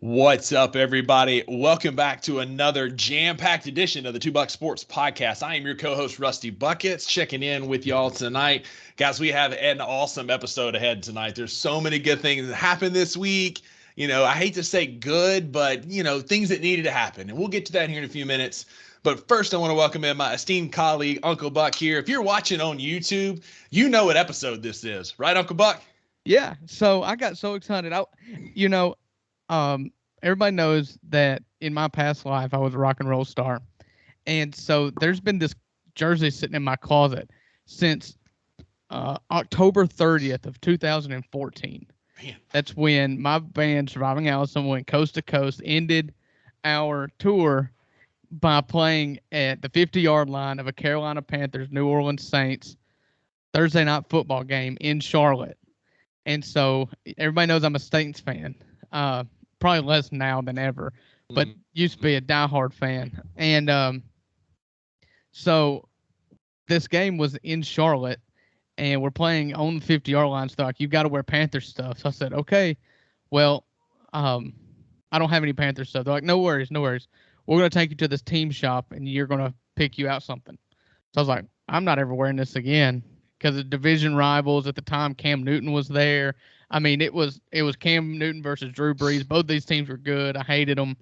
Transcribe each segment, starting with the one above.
What's up, everybody? Welcome back to another jam-packed edition of the Two Buck Sports Podcast. I am your co-host, Rusty Buckets, checking in with y'all tonight. Guys, we have an awesome episode ahead tonight. There's so many good things that happened this week. I hate to say good, but, things that needed to happen. And we'll get to that here in a few minutes. But first, I want to welcome in my esteemed colleague, Uncle Buck here. If you're watching on YouTube, you know what episode this is. Right, Uncle Buck? Yeah, so I got so excited. Everybody knows that in my past life I was a rock and roll star, and so there's been this jersey sitting in my closet since October 30th of 2014. Man. That's when my band Surviving Allison went coast to coast, ended our tour by playing at the 50-yard line of a Carolina Panthers New Orleans Saints Thursday night football game in Charlotte. And so everybody knows I'm a Saints fan. Probably less now than ever, but used to be a diehard fan. And so this game was in Charlotte, and we're playing on the 50-yard line. So like, you've got to wear Panthers stuff. So I said, okay, well, I don't have any Panthers stuff. They're like, no worries. We're going to take you to this team shop, and you're going to pick you out something. So I was like, I'm not ever wearing this again. Because the division rivals at the time, Cam Newton was there. I mean, it was Cam Newton versus Drew Brees. Both these teams were good. I hated them.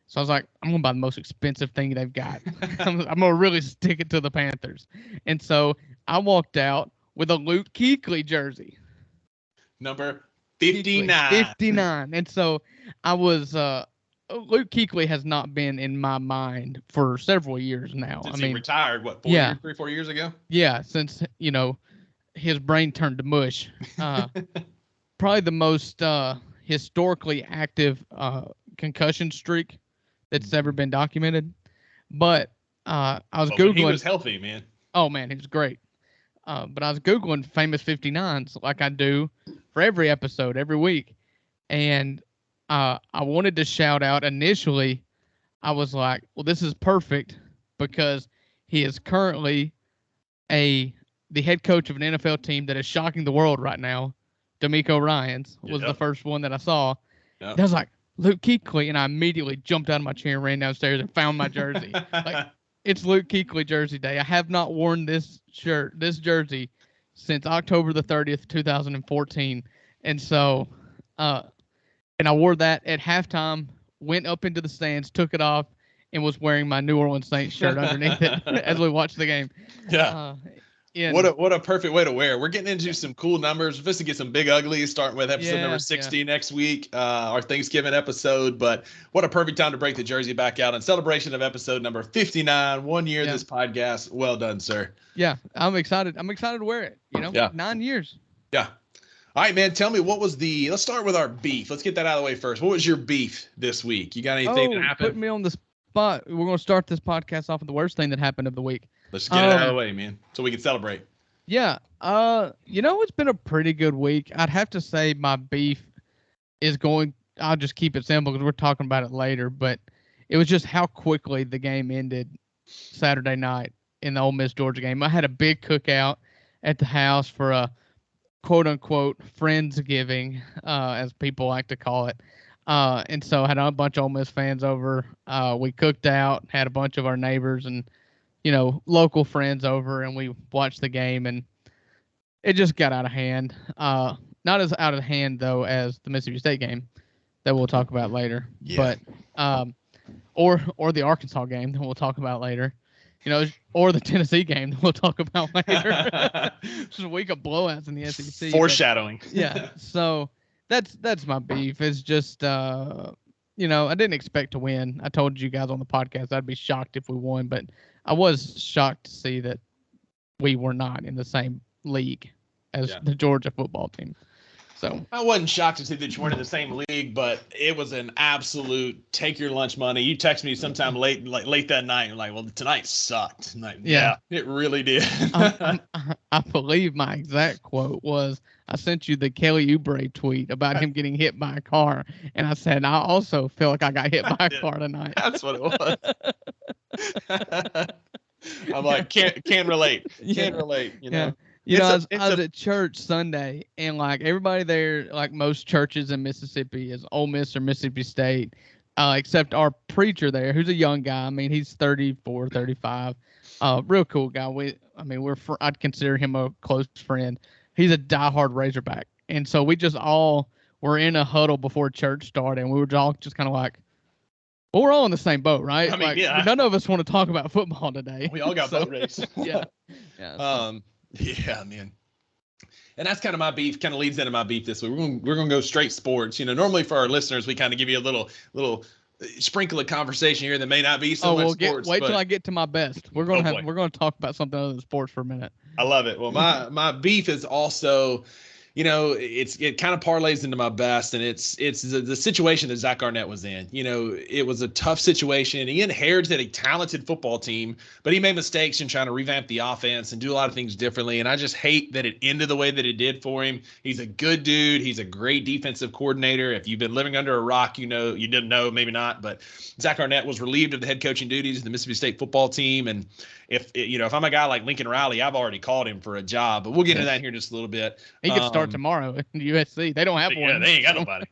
So I was like, I'm going to buy the most expensive thing they've got. I'm going to really stick it to the Panthers. And so I walked out with a Luke Kuechly jersey. Number 59. 59. And so I was Luke Kuechly has not been in my mind for several years now. Since he retired, 4 years ago? Yeah, since, his brain turned to mush. Probably the most historically active concussion streak that's ever been documented. But I was Googling. He was healthy, man. Oh, man, he was great. But I was Googling famous 59s like I do for every episode, every week. And I wanted to shout out initially. I was like, well, this is perfect because he is currently the head coach of an NFL team that is shocking the world right now. D'Amico Ryans was the first one that I saw. Yep. And I was like, Luke Kuechly, and I immediately jumped out of my chair and ran downstairs and found my jersey. It's Luke Kuechly jersey day. I have not worn this jersey since October the 30th, 2014. And so, and I wore that at halftime, went up into the stands, took it off, and was wearing my New Orleans Saints shirt underneath it as we watched the game. Yeah. What a perfect way to wear. We're getting into some cool numbers. We're supposed to get some big uglies, starting with episode number 60 next week, our Thanksgiving episode. But what a perfect time to break the jersey back out in celebration of episode number 59. 1 year this podcast. Well done, sir. Yeah, I'm excited. I'm excited to wear it. 9 years. Yeah. All right, man. Tell me, let's start with our beef. Let's get that out of the way first. What was your beef this week? You got anything that happened? Put me on the spot. We're going to start this podcast off with the worst thing that happened of the week. Let's get it out of the way, man, so we can celebrate. Yeah. It's been a pretty good week. I'd have to say my beef is I'll just keep it simple because we're talking about it later, but it was just how quickly the game ended Saturday night in the Ole Miss Georgia game. I had a big cookout at the house for a quote-unquote Friendsgiving, as people like to call it. And so I had a bunch of Ole Miss fans over. We cooked out, had a bunch of our neighbors and, local friends over, and we watched the game, and it just got out of hand. Not as out of hand, though, as the Mississippi State game that we'll talk about later. Yeah. But or the Arkansas game that we'll talk about later. Or the Tennessee game that we'll talk about later. Just a week of blowouts in the SEC. Foreshadowing. Yeah. So that's my beef. It's just I didn't expect to win. I told you guys on the podcast I'd be shocked if we won, but I was shocked to see that we were not in the same league as the Georgia football team. So I wasn't shocked to see that you weren't in the same league, but it was an absolute take your lunch money. You texted me sometime late that night. You're like, well, tonight sucked. Like, yeah, it really did. I believe my exact quote was, I sent you the Kelly Oubre tweet about him getting hit by a car. And I said, I also feel like I got hit by a car tonight. That's what it was. I'm like, can relate. Can relate, I was at church Sunday, and like everybody there, like most churches in Mississippi, is Ole Miss or Mississippi State, except our preacher there, who's a young guy. I mean, he's 34, 35. Real cool guy. I'd consider him a close friend. He's a diehard Razorback, and so we just all were in a huddle before church started, and we were all just kind of like, well, we're all in the same boat, right? I mean, yeah. None of us want to talk about football today. We all got boat race. Yeah. Yeah, man. And that's kind of my beef, kind of leads into my beef this week. We're going to go straight sports. Normally for our listeners, we kind of give you a little sprinkle of conversation here that may not be so much sports. Wait till I get to my best. We're going to talk about something other than sports for a minute. I love it. Well, my beef is also, it kind of parlays into my best, and it's the situation that Zach Arnett was in. It was a tough situation. He inherited a talented football team, but he made mistakes in trying to revamp the offense and do a lot of things differently. And I just hate that it ended the way that it did for him. He's a good dude. He's a great defensive coordinator. If you've been living under a rock, you didn't know, maybe not, but Zach Arnett was relieved of the head coaching duties of the Mississippi State football team. And if I'm a guy like Lincoln Riley, I've already called him for a job, but we'll get into that here in just a little bit. He could start tomorrow in USC. They don't have one. Yeah, they ain't got nobody.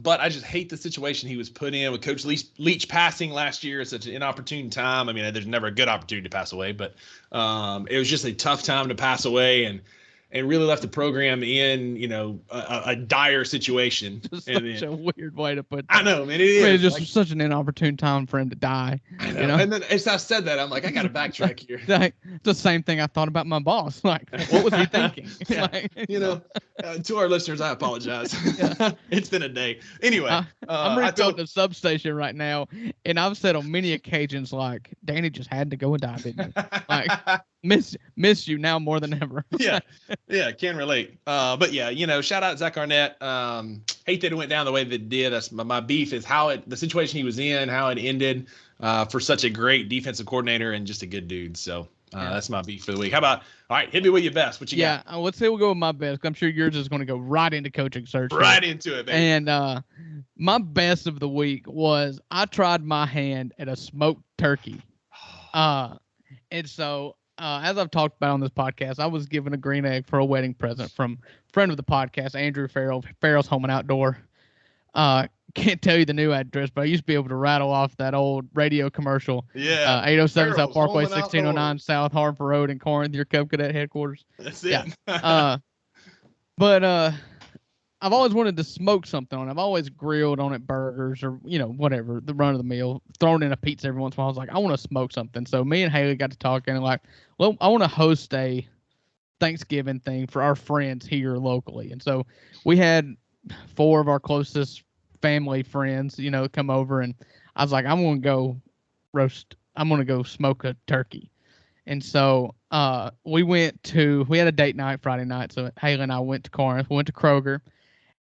But I just hate the situation he was put in with Coach Leach passing last year at such an inopportune time. I mean, there's never a good opportunity to pass away, but it was just a tough time to pass away and really left the program in, a dire situation. Just such a weird way to put that. I know, man. It is. It's just such an inopportune time for him to die. I know. And then as I said that, I'm like, I got to backtrack here. Like, the same thing I thought about my boss. Like, what was he thinking? To our listeners, I apologize. It's been a day. Anyway. I'm rebuilding a substation right now, and I've said on many occasions, like, Danny just had to go and die, didn't he? Like, miss you now more than ever. Yeah, can relate. But yeah, shout out Zach Arnett. Hate that it went down the way that it did. That's my beef is the situation he was in, how it ended for such a great defensive coordinator and just a good dude. So that's my beef for the week. How about, all right, hit me with your best. What you got? Yeah, let's say we'll go with my best. I'm sure yours is going to go right into coaching search. Right into it, baby. And my best of the week was I tried my hand at a smoked turkey. And so as I've talked about on this podcast, I was given a green egg for a wedding present from a friend of the podcast, Andrew Farrell's Home and Outdoor. Can't tell you the new address, but I used to be able to rattle off that old radio commercial. Yeah. 807 South Parkway, 1609 South Harper Road in Corinth, your Cub Cadet headquarters. That's it. Yeah. But I've always wanted to smoke something on it. I've always grilled on it burgers or, whatever, the run of the meal, thrown in a pizza every once in a while. I was like, I want to smoke something. So me and Haley got to talking and like, well, I want to host a Thanksgiving thing for our friends here locally. And so we had 4 of our closest family friends, come over, and I was like, I'm going to go smoke a turkey. And so we had a date night Friday night. So Haley and I went to Corinth, we went to Kroger.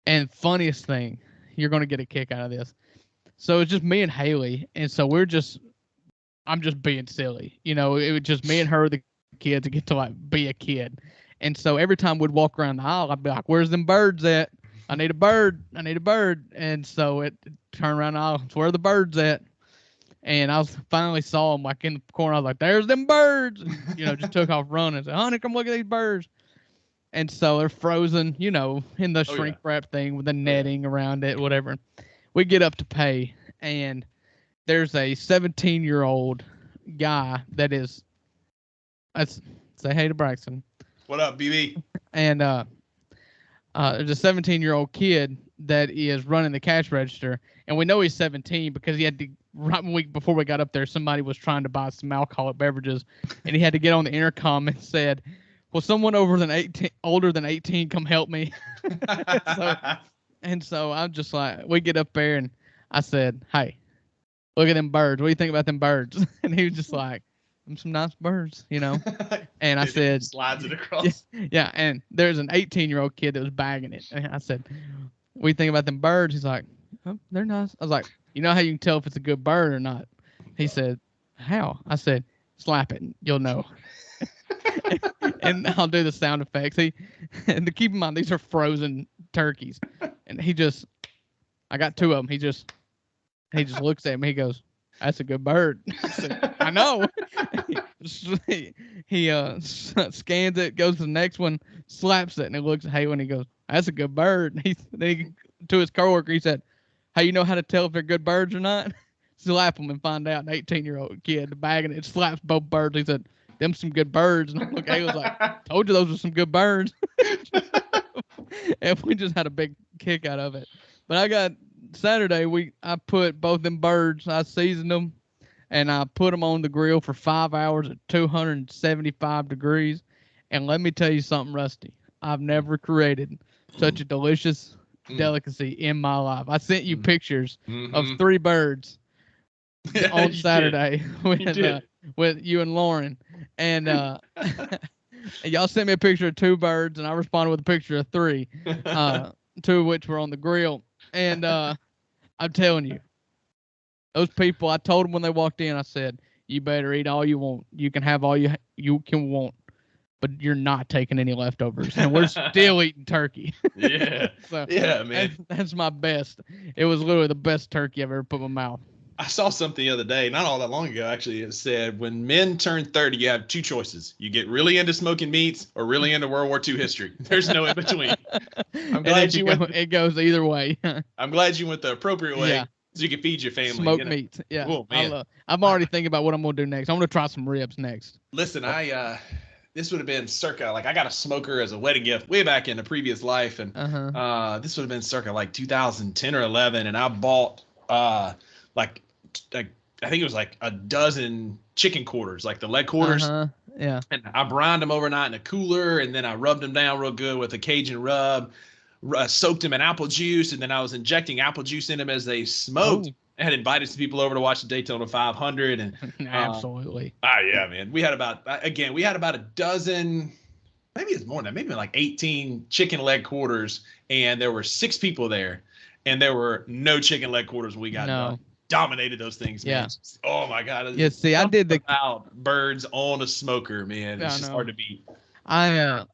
And funniest thing, you're going to get a kick out of this. So it's just me and Haley. And so I'm just being silly. It was just me and her, the kids, to get to like be a kid. And so every time we'd walk around the aisle, I'd be like, where's them birds at? I need a bird. And so it turned around the aisle, where are the birds at? And I finally saw them like in the corner. I was like, there's them birds. And, just took off running and said, honey, come look at these birds. And so they're frozen, in the shrink wrap thing with the netting around it, whatever. We get up to pay, and there's a 17-year-old guy that is, let's say hey to Braxton. What up, BB? And there's a 17-year-old kid that is running the cash register, and we know he's 17 because he had to, right week before we got up there, somebody was trying to buy some alcoholic beverages, and he had to get on the intercom and said, will someone older than 18 come help me? So I'm just like, we get up there and I said, hey, look at them birds. What do you think about them birds? And he was just like, them some nice birds, And I said, slides it across. Yeah. And there's an 18-year-old kid that was bagging it. And I said, what do you think about them birds? He's like, oh, they're nice. I was like, you know how you can tell if it's a good bird or not? He said, how? I said, slap it and you'll know. And I'll do the sound effects. And to keep in mind, these are frozen turkeys. And I got 2 of them. He just looks at me. He goes, that's a good bird. I said, I know. scans it, goes to the next one, slaps it, and it looks at Halen. And he goes, "That's a good bird." And to his coworker, he said, "Hey, you know how to tell if they're good birds or not? Slap them and find out." An 18-year-old kid bagging it, slaps both birds. He said, "Them some good birds." And look, Halen's like, "Told you those were some good birds." And we just had a big kick out of it. But I got Saturday. I put both them birds. I seasoned them. And I put them on the grill for 5 hours at 275 degrees. And let me tell you something, Rusty. I've never created such a delicious delicacy in my life. I sent you pictures of 3 birds on Saturday with you and Lauren. And y'all sent me a picture of 2 birds, and I responded with a picture of 3, 2 of which were on the grill. And I'm telling you, those people, I told them when they walked in, I said, "You better eat all you want. You can have all you can want, but you're not taking any leftovers." And we're still eating turkey. Yeah. So yeah, man. That's my best. It was literally the best turkey I've ever put in my mouth. I saw something the other day, not all that long ago, actually. It said, when men turn 30, you have 2 choices. You get really into smoking meats or really into World War II history. There's no in between. I'm glad it goes either way. I'm glad you went the appropriate way. Yeah. So you can feed your family. Smoked meats. Yeah. Oh, man. I'm already thinking about what I'm going to do next. I'm going to try some ribs next. Listen, this would have been circa, like, I got a smoker as a wedding gift way back in a previous life. And this would have been circa like 2010 or 11. And I bought like I think it was like a dozen chicken quarters, like the leg quarters. Yeah. And I brined them overnight in a cooler, and then I rubbed them down real good with a Cajun rub, soaked them in apple juice, and then I was injecting apple juice in them as they smoked. Ooh. I had invited some people over to watch the Daytona 500, and absolutely. Yeah, man. We had about a dozen, maybe it's more than that, maybe like 18 chicken leg quarters, and there were 6 people there, and there were no chicken leg quarters when we got done. Dominated those things, man. Yeah. Oh my God. Yeah, see, I did birds on a smoker, man. It's just hard to beat. I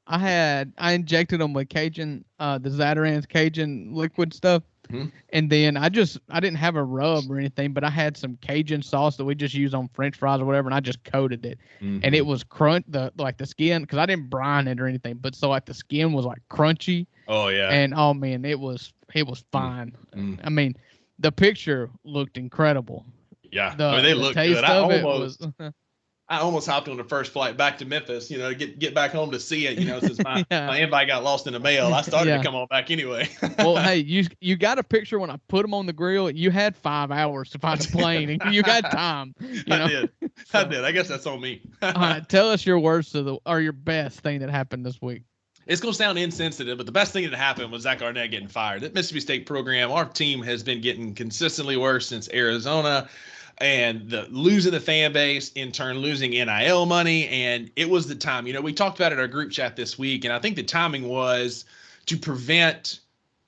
injected them with Cajun, the Zatarain's Cajun liquid stuff. Mm-hmm. And then I didn't have a rub or anything, but I had some Cajun sauce that we just use on French fries or whatever, and I just coated it. Mm-hmm. And it was the skin, because I didn't brine it or anything, but so like the skin was like crunchy. Oh yeah. And oh man, it was fine. Mm-hmm. I mean, the picture looked incredible. Yeah, they look good. I almost hopped on the first flight back to Memphis, to get back home to see it, since my invite got lost in the mail. I started to come on back anyway. Well, hey, you got a picture when I put them on the grill. You had 5 hours to find a plane, and you got time. I did. So, I did. I guess that's on me. All right, tell us your worst or your best thing that happened this week. It's going to sound insensitive, but the best thing that happened was Zach Arnett getting fired. That Mississippi State program, our team has been getting consistently worse since Arizona, and losing the fan base, in turn losing NIL money. And it was the time, we talked about it in our group chat this week, and I think the timing was to prevent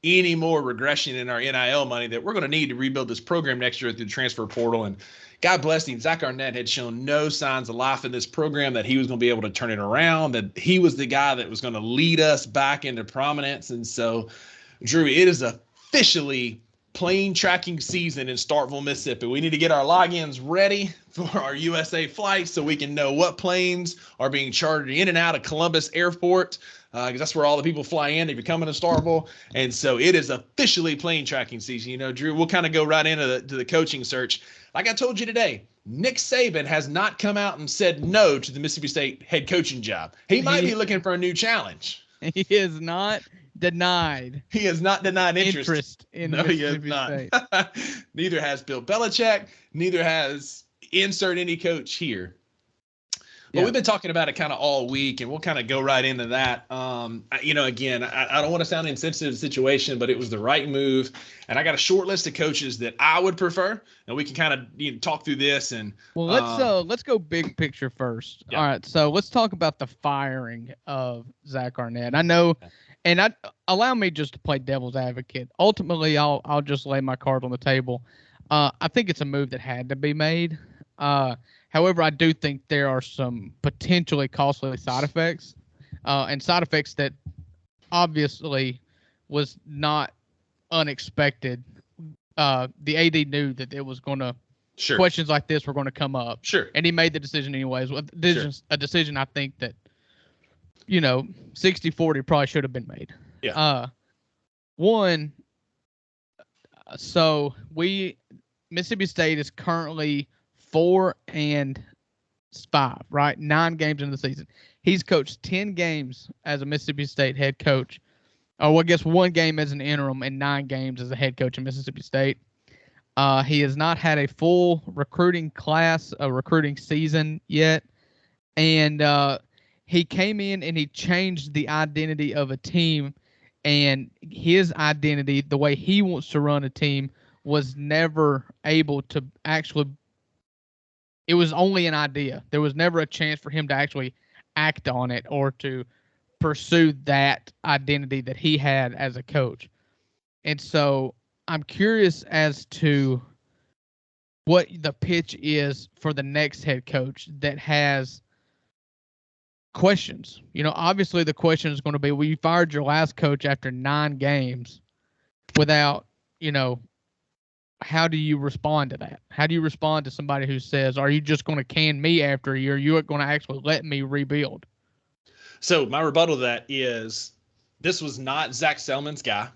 any more regression in our NIL money that we're going to need to rebuild this program next year through the transfer portal. And God bless him, Zach Arnett had shown no signs of life in this program, that he was going to be able to turn it around, that he was the guy that was going to lead us back into prominence. And so, Drew, it is officially plane tracking season in Starkville, Mississippi. We need to get our logins ready for our USA flights so we can know what planes are being chartered in and out of Columbus Airport, because that's where all the people fly in if you're coming to Starkville. And so it is officially plane tracking season. Drew, we'll kind of go right into the coaching search. Like I told you today, Nick Saban has not come out and said no to the Mississippi State head coaching job. He might be looking for a new challenge. He is not denied. He has not denied interest in no, Mississippi he has State. not. Neither has Bill Belichick. Neither has insert any coach here. But we've been talking about it kind of all week, and we'll kind of go right into that. Again, I don't want to sound insensitive to the situation, but it was the right move. And I got a short list of coaches that I would prefer, and we can kind of talk through this. And let's go big picture first. Yeah. All right, so let's talk about the firing of Zach Arnett. I know, and allow me just to play devil's advocate. Ultimately, I'll just lay my card on the table. I think it's a move that had to be made. However, I do think there are some potentially costly side effects, and side effects that obviously was not unexpected. The AD knew that it was going to Sure. questions like this were going to come up. Sure. And he made the decision anyways. Well, a decision I think that, 60-40 probably should have been made. Yeah. So Mississippi State is currently 4-5, right? 9 games into the season. He's coached 10 games as a Mississippi State head coach. Oh, well, I guess 1 game as an interim and 9 games as a head coach in Mississippi State. He has not had a full recruiting season yet. And he came in and he changed the identity of a team. And his identity, the way he wants to run a team, was never able to actually – it was only an idea. There was never a chance for him to actually act on it or to pursue that identity that he had as a coach. And so I'm curious as to what the pitch is for the next head coach that has questions. Obviously the question is going to be, well, you fired your last coach after 9 games without, how do you respond to that? How do you respond to somebody who says, are you just going to can me after a year? You're going to actually let me rebuild? So my rebuttal to that is this was not Zach Selman's guy.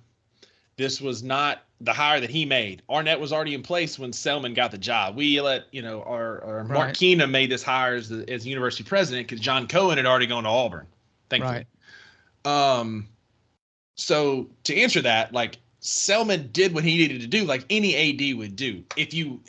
This was not the hire that he made. Arnett was already in place when Selman got the job. We let, our Mark Keenum made this hire as university president because John Cohen had already gone to Auburn, thankfully. Right. So to answer that, like, Selman did what he needed to do, like any AD would do. If you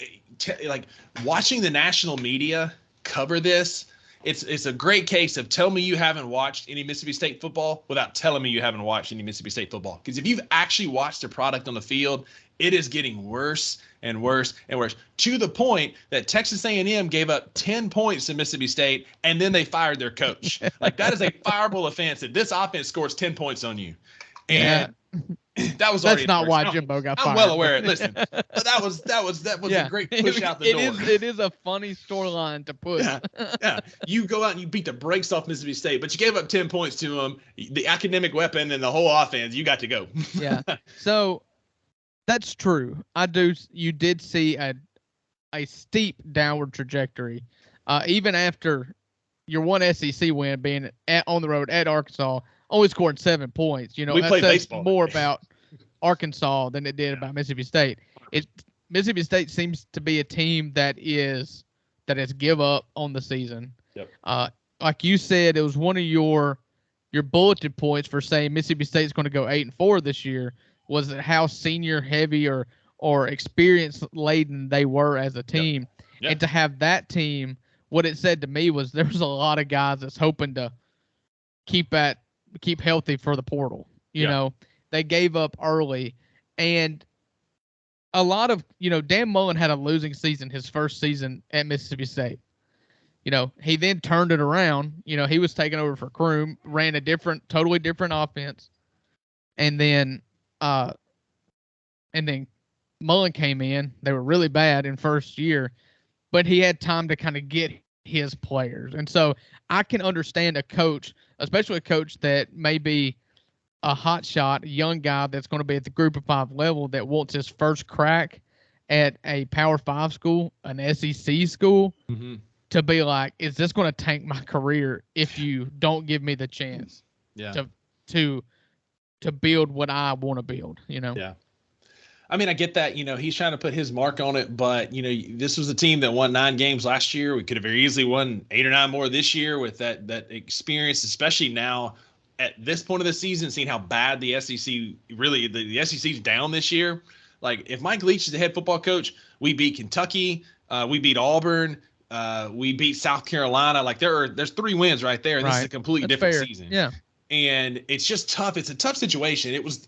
watching the national media cover this, it's a great case of tell me you haven't watched any Mississippi State football without telling me you haven't watched any Mississippi State football. Because if you've actually watched the product on the field, it is getting worse and worse and worse, to the point that Texas A&M gave up 10 points to Mississippi State, and then they fired their coach. Like, that is a fireable offense if this offense scores 10 points on you. And that was that's not why Jimbo got fired. I'm well aware. Listen, but that was a great push out the door. It is a funny storyline to push. Yeah. You go out and you beat the brakes off Mississippi State, but you gave up 10 points to them. The academic weapon and the whole offense, you got to go. Yeah. So that's true. You did see a steep downward trajectory, even after your one SEC win, being on the road at Arkansas. Only scored 7 points. We played baseball. More about Arkansas than it did about Mississippi State. Mississippi State seems to be a team that has give up on the season. Yep. Like you said, it was one of your bulletin points for saying Mississippi State's going to go 8-4 this year. Was it how senior heavy or experience laden they were as a team, Yep. And to have that team, what it said to me was there was a lot of guys that's hoping to keep healthy for the portal. They gave up early, and a lot of, Dan Mullen had a losing season his first season at Mississippi State. He then turned it around. He was taking over for Kroom, ran a totally different offense. And then Mullen came in. They were really bad in first year, but he had time to kind of get his players. And so I can understand a coach, especially a coach that may be a hot shot, a young guy that's going to be at the group of 5 level that wants his first crack at a Power 5 school, an SEC school, to be like, is this going to tank my career if you don't give me the chance to build what I want to build, Yeah. I mean, I get that, he's trying to put his mark on it, but, this was a team that won 9 games last year. We could have very easily won 8 or 9 more this year with that experience, especially now at this point of the season, seeing how bad the SEC really, the SEC's down this year. Like, if Mike Leach is the head football coach, we beat Kentucky, we beat Auburn, we beat South Carolina. Like, there's 3 wins right there. And This is a completely different season. Yeah. And it's just tough. It's a tough situation. It was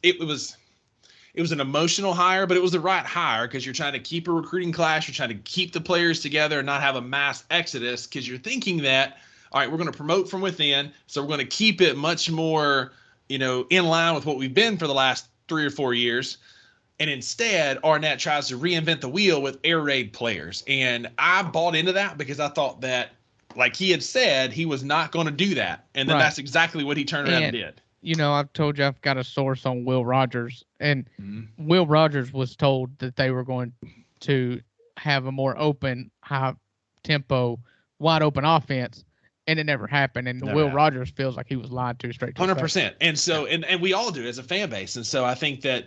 an emotional hire, but it was the right hire because you're trying to keep a recruiting class. You're trying to keep the players together and not have a mass exodus because you're thinking that, all right, we're going to promote from within. So we're going to keep it much more, in line with what we've been for the last 3 or 4 years. And instead, Arnett tries to reinvent the wheel with air raid players. And I bought into that because I thought that, like he had said, he was not going to do that. And then that's exactly what he turned around and did. I've told you I've got a source on Will Rogers, and Will Rogers was told that they were going to have a more open, high tempo, wide open offense, and it never happened. And Will Rogers feels like he was lied to straight to 100%. And so, and we all do as a fan base. And so I think that,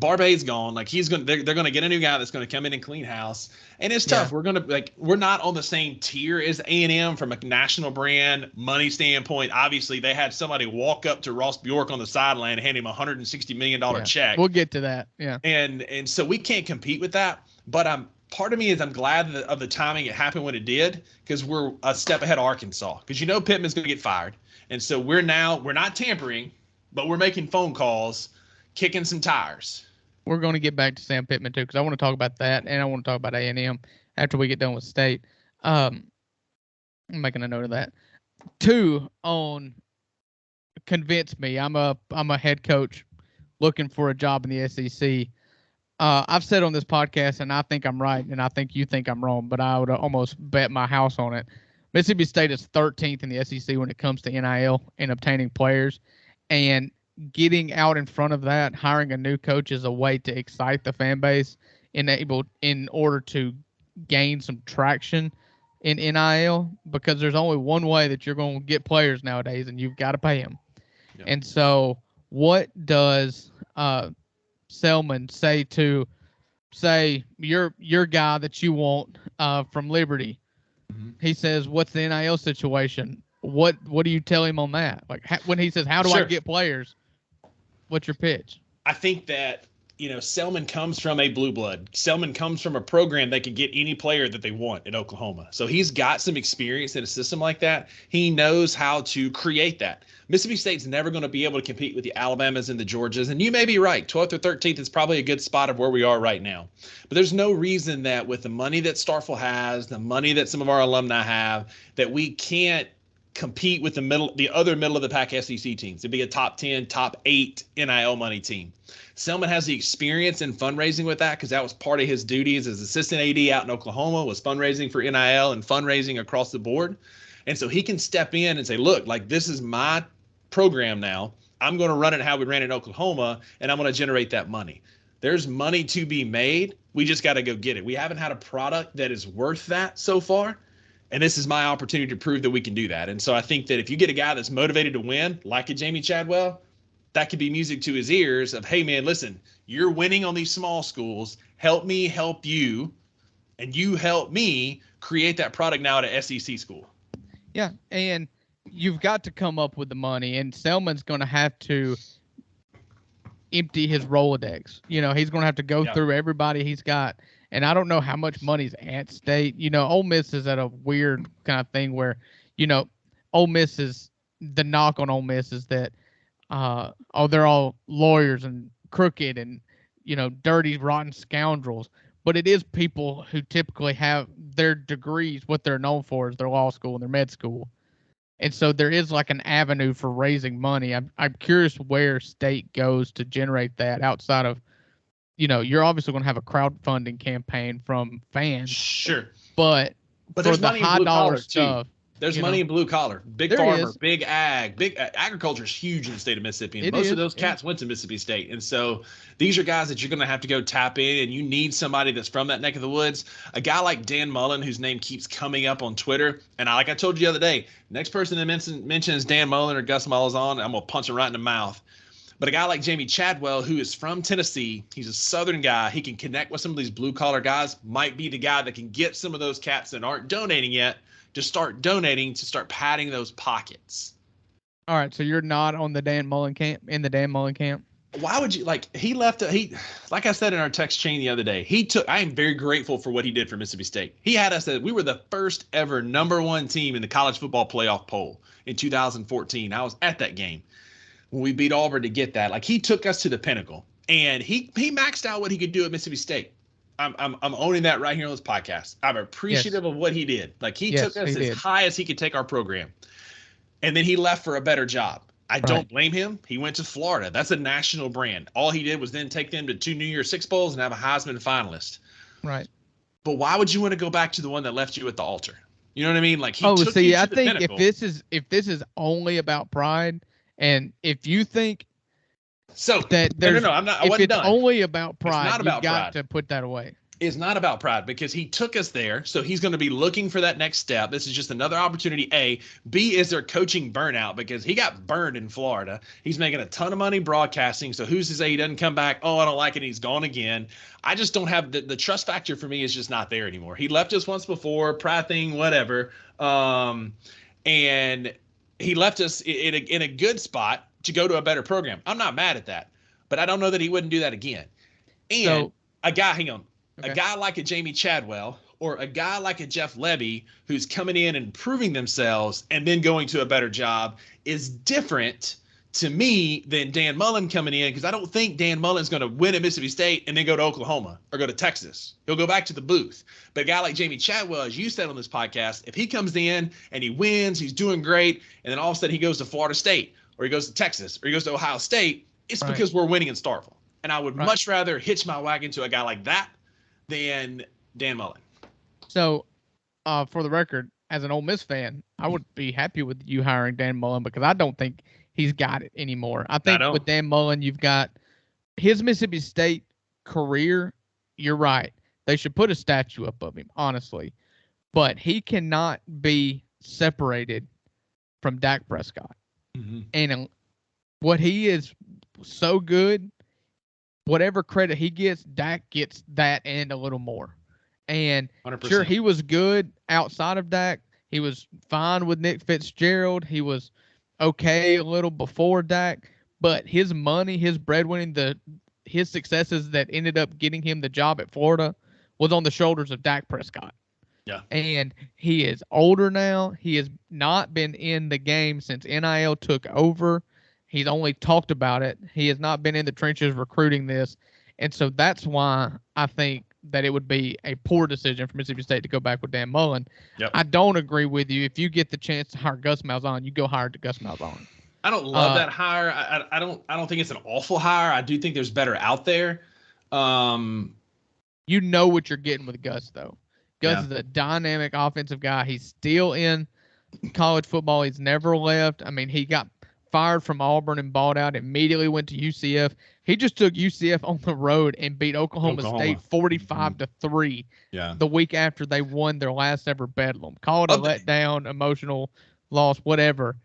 Barbet's gone. Like they're going to get a new guy that's going to come in and clean house. And it's tough. Yeah. We're not on the same tier as A&M from a national brand money standpoint. Obviously, they had somebody walk up to Ross Bjork on the sideline and hand him $160 million check. We'll get to that. Yeah. And so we can't compete with that. But part of me is I'm glad of the timing it happened when it did, because we're a step ahead of Arkansas. Because Pittman's going to get fired. And so we're not tampering, but we're making phone calls, kicking some tires. We're going to get back to Sam Pittman, too, because I want to talk about that, and I want to talk about A&M after we get done with State. I'm making a note of that. 2, on convince me. I'm a head coach looking for a job in the SEC. I've said on this podcast, and I think I'm right, and I think you think I'm wrong, but I would almost bet my house on it. Mississippi State is 13th in the SEC when it comes to NIL and obtaining players, and getting out in front of that, hiring a new coach is a way to excite the fan base in order to gain some traction in NIL, because there's only one way that you're going to get players nowadays, and you've got to pay them. Yep. And so what does Selman say to your guy that you want from Liberty? Mm-hmm. He says, what's the NIL situation? What do you tell him on that? Like when he says, how do I get players? What's your pitch? I think that, Selman comes from a blue blood. Selman comes from a program that can get any player that they want in Oklahoma. So he's got some experience in a system like that. He knows how to create that. Mississippi State's never going to be able to compete with the Alabamas and the Georgias. And you may be right. 12th or 13th is probably a good spot of where we are right now. But there's no reason that with the money that Starkville has, the money that some of our alumni have, that we can't compete with the other middle of the pack SEC teams. It'd be a top 10, top 8 NIL money team. Selman has the experience in fundraising with that, because that was part of his duties as assistant AD out in Oklahoma, was fundraising for NIL and fundraising across the board. And so he can step in and say, look, like, this is my program now. I'm going to run it how we ran in Oklahoma, and I'm going to generate that money. There's money to be made. We just got to go get it. We haven't had a product that is worth that so far. And this is my opportunity to prove that we can do that. And so I think that if you get a guy that's motivated to win, like a Jamie Chadwell, that could be music to his ears of, hey, man, listen, you're winning on these small schools. Help me help you, and you help me create that product now at a SEC school. Yeah, and you've got to come up with the money, and Selman's going to have to empty his Rolodex. He's going to have to go through everybody he's got. And I don't know how much money's at State. Ole Miss is at a weird kind of thing where, Ole Miss is the knock on Ole Miss is that, they're all lawyers and crooked and, dirty, rotten scoundrels. But it is people who typically have their degrees. What they're known for is their law school and their med school. And so there is like an avenue for raising money. I'm curious where State goes to generate that outside of, you're obviously going to have a crowdfunding campaign from fans. Sure. But there's the money high in blue dollar collar stuff. Too. There's money in blue collar. Big farmer, big ag, agriculture is huge in the state of Mississippi. And most of those cats went to Mississippi State. And so these are guys that you're going to have to go tap in, and you need somebody that's from that neck of the woods. A guy like Dan Mullen, whose name keeps coming up on Twitter. And like I told you the other day, next person that mentions Dan Mullen or Gus Malzahn, I'm going to punch him right in the mouth. But a guy like Jamie Chadwell, who is from Tennessee, he's a Southern guy. He can connect with some of these blue-collar guys, might be the guy that can get some of those cats that aren't donating yet to start donating, to start padding those pockets. All right, so you're not on the Dan Mullen camp, Why would you, he left, like I said in our text chain the other day, I am very grateful for what he did for Mississippi State. He had us, we were the first ever #1 team in the college football playoff poll in 2014. I was at that game when we beat Auburn to get that. He took us to the pinnacle, and he maxed out what he could do at Mississippi State. I'm owning that right here on this podcast. I'm appreciative of what he did. He took us as high as he could take our program, and then he left for a better job. I don't blame him. He went to Florida. That's a national brand. All he did was then take them to 2 New Year's Six Bowls and have a Heisman finalist. Right. But why would you want to go back to the one that left you at the altar? You know what I mean? I think if this is only about pride. And if you think that there's I'm not. I wasn't if it's done. only about pride, it's not about you've got pride. to put that away. It's not about pride because he took us there. So he's going to be looking for that next step. This is just another opportunity. A. B, is there coaching burnout because he got burned in Florida. He's making a ton of money broadcasting. So who's to say he doesn't come back? Oh, I don't like it. He's gone again. I just don't have the trust factor for me is just not there anymore. He left us once before, pride thing, whatever. And he left us in a good spot to go to a better program. I'm not mad at that, but I don't know that he wouldn't do that again. And a guy like a Jamie Chadwell or a guy like a Jeff Lebby who's coming in and proving themselves and then going to a better job is different to me than Dan Mullen coming in, because I don't think Dan Mullen's going to win at Mississippi State and then go to Oklahoma or go to Texas. He'll go back to the booth. But a guy like Jamie Chadwell, as you said on this podcast, if he comes in and he wins, he's doing great, and then all of a sudden he goes to Florida State or he goes to Texas or he goes to Ohio State, it's because we're winning in Starkville. And I would much rather hitch my wagon to a guy like that than Dan Mullen. So, for the record, as an Ole Miss fan, I would be happy with you hiring Dan Mullen because I don't think he's got it anymore. I think with Dan Mullen, you've got his Mississippi State career. You're right. They should put a statue up of him, honestly. But he cannot be separated from Dak Prescott. Mm-hmm. And what he is so good, whatever credit he gets, Dak gets that and a little more. And 100%. Sure, he was good outside of Dak. He was fine with Nick Fitzgerald. He was okay a little before Dak. But his money, his breadwinning, his successes that ended up getting him the job at Florida was on the shoulders of Dak Prescott. Yeah. And he is older now. He has not been in the game since NIL took over. He's only talked about it. He has not been in the trenches recruiting this. And so that's why I think that it would be a poor decision for Mississippi State to go back with Dan Mullen. Yep. I don't agree with you. If you get the chance to hire Gus Malzahn, you go hire Gus Malzahn. I don't love that hire. I don't think it's an awful hire. I do think there's better out there. You know what you're getting with Gus, though. Gus is a dynamic offensive guy. He's still in college football. He's never left. I mean, he got fired from Auburn and bought out, immediately went to UCF. He just took UCF on the road and beat Oklahoma State 45-3 the week after they won their last ever Bedlam. Call it a letdown, emotional loss, whatever.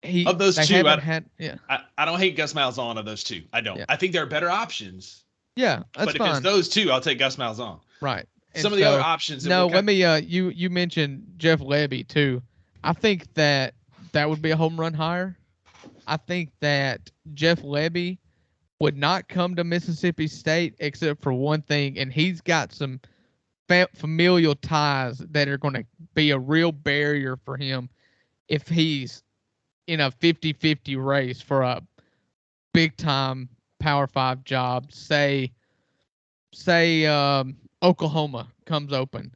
Of those two, I don't hate Gus Malzahn of those two. I don't. Yeah. I think there are better options. Yeah, that's fine. But if it's those two, I'll take Gus Malzahn. Right. Some of the other options. Let me. You mentioned Jeff Lebby too. I think that would be a home run hire. I think that Jeff Lebby would not come to Mississippi State except for one thing, and he's got some familial ties that are going to be a real barrier for him if he's in a 50-50 race for a big-time Power 5 job. Say Oklahoma comes open.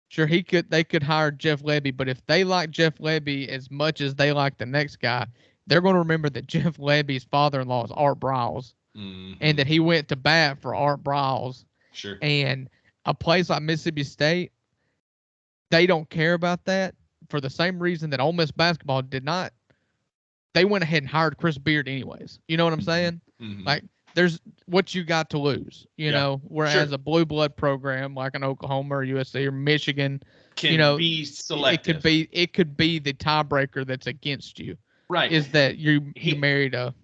Sure, they could hire Jeff Lebby, but if they like Jeff Lebby as much as they like the next guy, they're going to remember that Jeff Lebby's father-in-law is Art Briles, and that he went to bat for Art Briles. Sure. And a place like Mississippi State, they don't care about that for the same reason that Ole Miss basketball did not. They went ahead and hired Chris Beard anyways. You know what I'm saying? Mm-hmm. Like, there's what you got to lose, you know, whereas a blue blood program like an Oklahoma or USC or Michigan can be selective. It could be the tiebreaker that's against you. Right. Is that you married a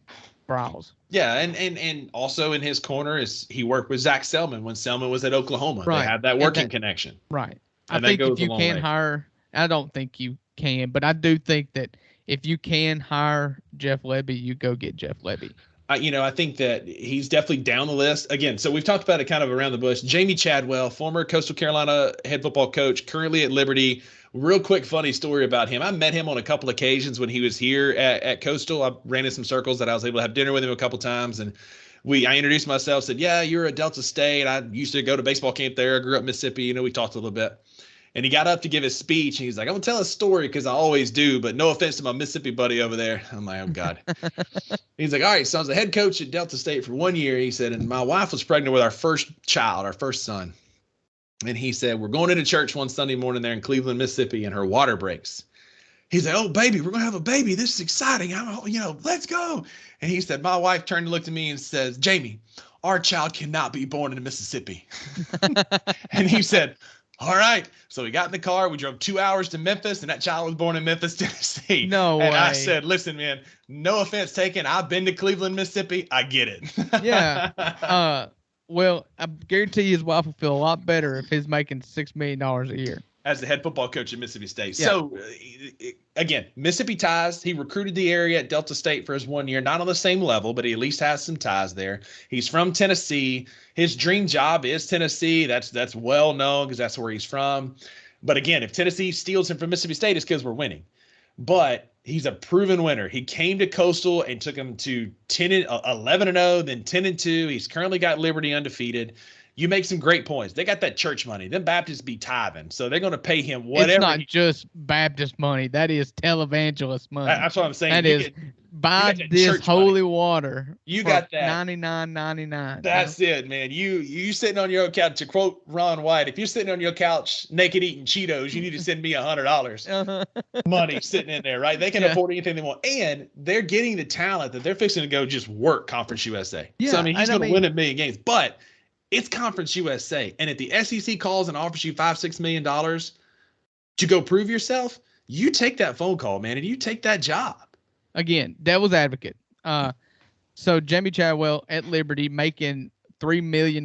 Briles. Yeah, and also in his corner is he worked with Zach Selman when Selman was at Oklahoma. Right. They had that working connection. Right. I think if you can hire, I don't think you can, but I do think that if you can hire Jeff Lebby, you go get Jeff Lebby. I think that he's definitely down the list. Again, so we've talked about it kind of around the bush. Jamie Chadwell, former Coastal Carolina head football coach, currently at Liberty. Real quick, funny story about him. I met him on a couple occasions when he was here at Coastal. I ran in some circles that I was able to have dinner with him a couple times. And I introduced myself, said, yeah, you're at Delta State. I used to go to baseball camp there. I grew up in Mississippi. We talked a little bit. And he got up to give his speech, and he's like, I'm going to tell a story because I always do, but no offense to my Mississippi buddy over there. I'm like, oh, God. He's like, all right, so I was the head coach at Delta State for 1 year. He said, and my wife was pregnant with our first child, our first son. And he said, we're going into church one Sunday morning there in Cleveland, Mississippi, and her water breaks. He's like, oh, baby, we're going to have a baby. This is exciting. Let's go. And he said, my wife turned and looked at me and says, Jamie, our child cannot be born in Mississippi. And he said, all right. So we got in the car. We drove 2 hours to Memphis, and that child was born in Memphis, Tennessee. No and way. I said, listen, man, no offense taken. I've been to Cleveland, Mississippi. I get it. Yeah. Well, I guarantee his wife will feel a lot better if he's making $6 million a year. As the head football coach at Mississippi State. Yeah. So, again, Mississippi ties. He recruited the area at Delta State for his 1 year. Not on the same level, but he at least has some ties there. He's from Tennessee. His dream job is Tennessee. That's well known because that's where he's from. But, again, if Tennessee steals him from Mississippi State, it's because we're winning. But he's a proven winner. He came to Coastal and took him to 11-0, then 10-2. He's currently got Liberty undefeated. You make some great points. They got that church money. Them Baptists be tithing, so they're going to pay him whatever. It's not just Baptist money. That is televangelist money. That's what I'm saying. That is buy this holy water. You got that $99.99. That's it, man. You sitting on your couch. To quote Ron White, if you're sitting on your couch naked eating Cheetos, you need to send me $100 money sitting in there, right? They can afford anything they want, and they're getting the talent that they're fixing to go just work Conference USA. Yeah, so I mean, he's going to win a million games, but it's Conference USA, and if the SEC calls and offers you $5-6 million to go prove yourself, you take that phone call, man, and you take that job. Again, devil's advocate. So Jamie Chadwell at Liberty making $3 million.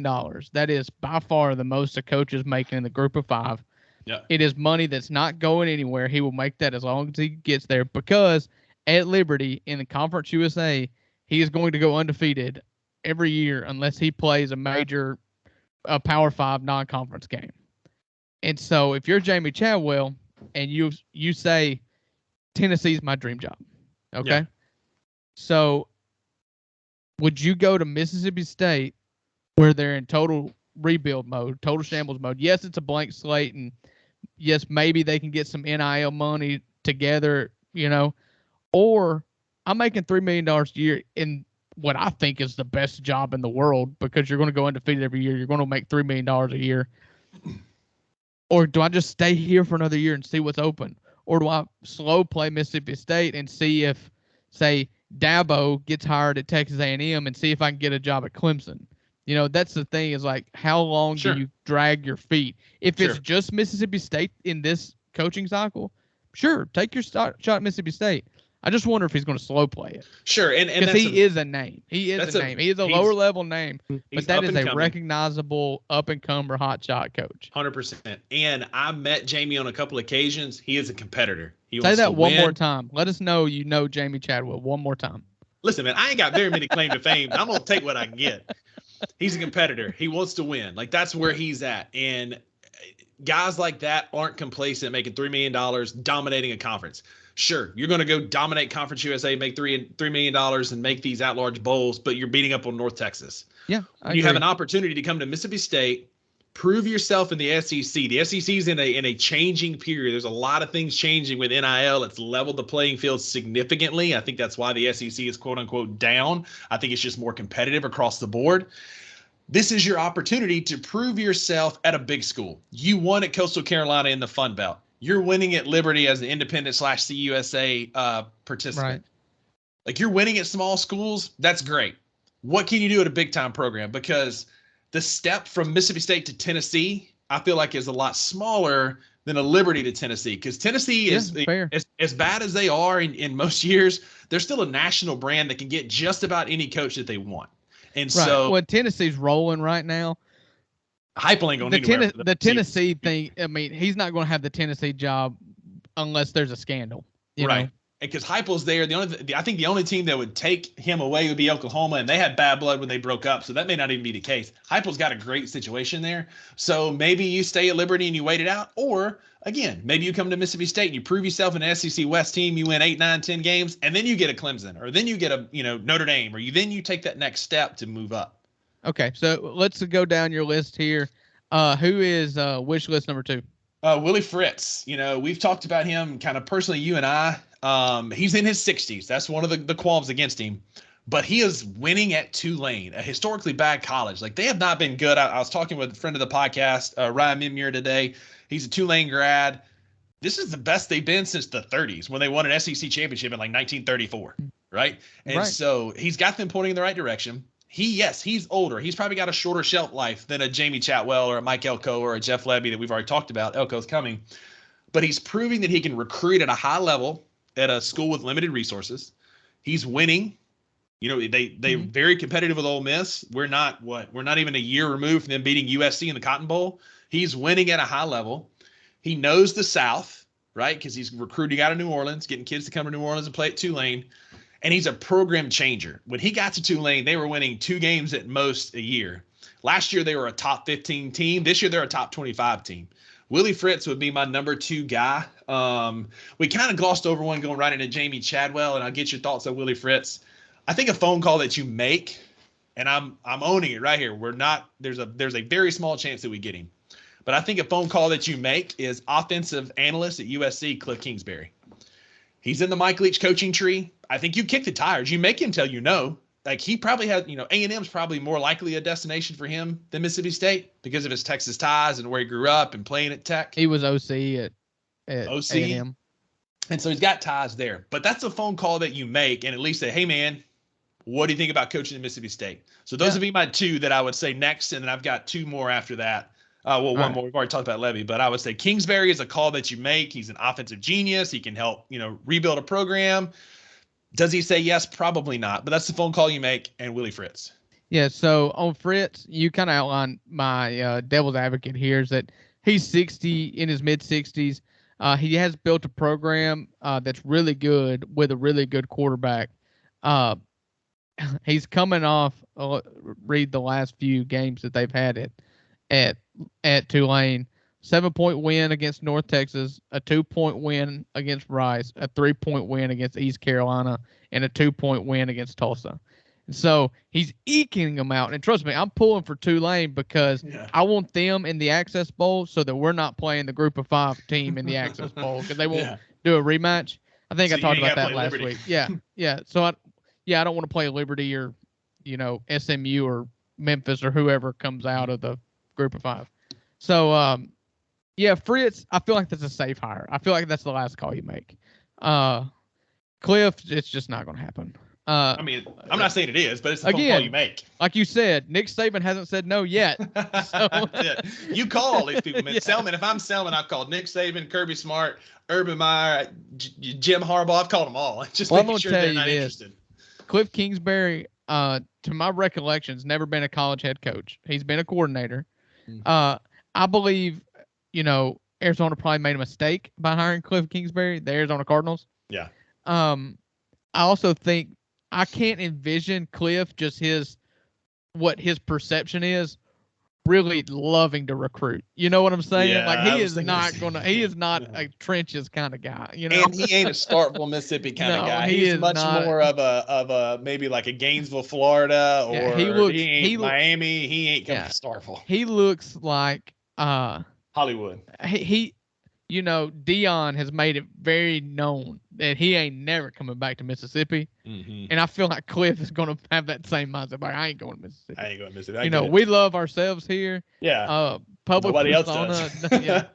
That is by far the most a coach is making in the group of five. Yeah. It is money that's not going anywhere. He will make that as long as he gets there, because at Liberty in the Conference USA, he is going to go undefeated every year unless he plays a major Power 5 non-conference game. And so if you're Jamie Chadwell and you say Tennessee's my dream job, okay? Yeah. So would you go to Mississippi State where they're in total rebuild mode, total shambles mode? Yes, it's a blank slate, and yes, maybe they can get some NIL money together, or I'm making $3 million a year in what I think is the best job in the world, because you're going to go undefeated every year. You're going to make $3 million a year. Or do I just stay here for another year and see what's open? Or do I slow play Mississippi State and see if, say, Dabo gets hired at Texas A&M and see if I can get a job at Clemson? That's the thing, is like, how long do you drag your feet? If it's just Mississippi State in this coaching cycle, sure, take your shot at Mississippi State. I just wonder if he's going to slow play it. Sure, and because he is a name. He is a name. He is a lower level name, but that is a recognizable up and comer hot shot coach. 100%. And I met Jamie on a couple occasions. He is a competitor. Say that one more time. Let us know you know Jamie Chadwell one more time. Listen, man, I ain't got very many claim to fame. I'm gonna take what I can get. He's a competitor. He wants to win. Like, that's where he's at. And guys like that aren't complacent, making $3 million, dominating a conference. Sure, you're going to go dominate Conference USA, make $3 million, and make these at-large bowls, but you're beating up on North Texas. Yeah, you have an opportunity to come to Mississippi State, prove yourself in the SEC. The SEC is in a changing period. There's a lot of things changing with NIL. It's leveled the playing field significantly. I think that's why the SEC is quote-unquote down. I think it's just more competitive across the board. This is your opportunity to prove yourself at a big school. You won at Coastal Carolina in the Fun Belt. You're winning at Liberty as an independent/CUSA participant. Right. Like, you're winning at small schools. That's great. What can you do at a big time program? Because the step from Mississippi State to Tennessee, I feel like, is a lot smaller than a Liberty to Tennessee. Because Tennessee is as bad as they are in most years, they're still a national brand that can get just about any coach that they want. And so, well, Tennessee's rolling right now. Heupel ain't going the Tennessee thing. I mean, he's not going to have the Tennessee job unless there's a scandal, right? Because Heupel's there. I think the only team that would take him away would be Oklahoma, and they had bad blood when they broke up, so that may not even be the case. Heupel's got a great situation there, so maybe you stay at Liberty and you wait it out, or again, maybe you come to Mississippi State and you prove yourself in an SEC West team. You win 8, 9, 10 games, and then you get a Clemson, or then you get a Notre Dame, or then you take that next step to move up. Okay, so let's go down your list here. Who is wish list number 2? Willie Fritz. We've talked about him kind of personally, you and I. He's in his 60s. That's one of the qualms against him. But he is winning at Tulane, a historically bad college. Like, they have not been good. I was talking with a friend of the podcast, Ryan Mimure, today. He's a Tulane grad. This is the best they've been since the 30s, when they won an SEC championship in like 1934, right? And so he's got them pointing in the right direction. he's older. He's probably got a shorter shelf life than a Jamie Chatwell or a Mike Elko or a Jeff Levy that we've already talked about. Elko's coming. But he's proving that he can recruit at a high level at a school with limited resources. He's winning. You know, they're very competitive with Ole Miss. We're not even a year removed from them beating USC in the Cotton Bowl. He's winning at a high level. He knows the South, right? Because he's recruiting out of New Orleans, getting kids to come to New Orleans and play at Tulane. And he's a program changer. When he got to Tulane, they were winning 2 games at most a year. Last year, they were a top 15 team. This year, they're a top 25 team. Willie Fritz would be my number 2 guy. We kind of glossed over one going right into Jamie Chadwell, and I'll get your thoughts on Willie Fritz. I think a phone call that you make, and I'm owning it right here. There's a very small chance that we get him. But I think a phone call that you make is offensive analyst at USC, Cliff Kingsbury. He's in the Mike Leach coaching tree. I think you kick the tires. You make him tell you no. Like he probably has, A&M's probably more likely a destination for him than Mississippi State because of his Texas ties and where he grew up and playing at Tech. He was OC at OC. A&M. And so he's got ties there. But that's a phone call that you make and at least say, hey, man, what do you think about coaching at Mississippi State? So those would be my 2 that I would say next, and then I've got 2 more after that. One more. We've already talked about Levy, but I would say Kingsbury is a call that you make. He's an offensive genius. He can help, rebuild a program. Does he say yes? Probably not. But that's the phone call you make. And Willie Fritz. Yeah. So on Fritz, you kind of outlined my devil's advocate here is that he's 60 in his mid 60s. He has built a program that's really good with a really good quarterback. He's coming off. Read the last few games that they've had at Tulane. 7-point win against North Texas, a 2-point win against Rice, a 3-point win against East Carolina, and a 2-point win against Tulsa. And so he's eking them out. And trust me, I'm pulling for Tulane because I want them in the Access Bowl so that we're not playing the Group of 5 team in the Access Bowl because they won't do a rematch. I think I talked about that last week. Yeah. So I don't want to play Liberty or, SMU or Memphis or whoever comes out of the Group of 5. So, Fritz, I feel like that's a safe hire. I feel like that's the last call you make. Cliff, it's just not going to happen. I'm not saying it is, but it's the phone call you make. Like you said, Nick Saban hasn't said no yet. So. You call all these people, man. Selman, if I'm Selman, I've called Nick Saban, Kirby Smart, Urban Meyer, Jim Harbaugh. I've called them all. Just making sure they're not interested. Cliff Kingsbury, to my recollection, has never been a college head coach. He's been a coordinator. I believe, Arizona probably made a mistake by hiring Cliff Kingsbury, the Arizona Cardinals. Yeah. I also think I can't envision Cliff what his perception is, really loving to recruit. You know what I'm saying? Yeah, he is not a trenches kind of guy. And he ain't a Starkville, Mississippi kind of guy. He's much more of a maybe like a Gainesville, Florida, or he ain't Miami. He ain't coming to Starkville. He looks like Hollywood. Dion has made it very known that he ain't never coming back to Mississippi. Mm-hmm. And I feel like Cliff is going to have that same mindset. Like, I ain't going to Mississippi. We love ourselves here. Yeah. Public Nobody persona. Else does. Yeah.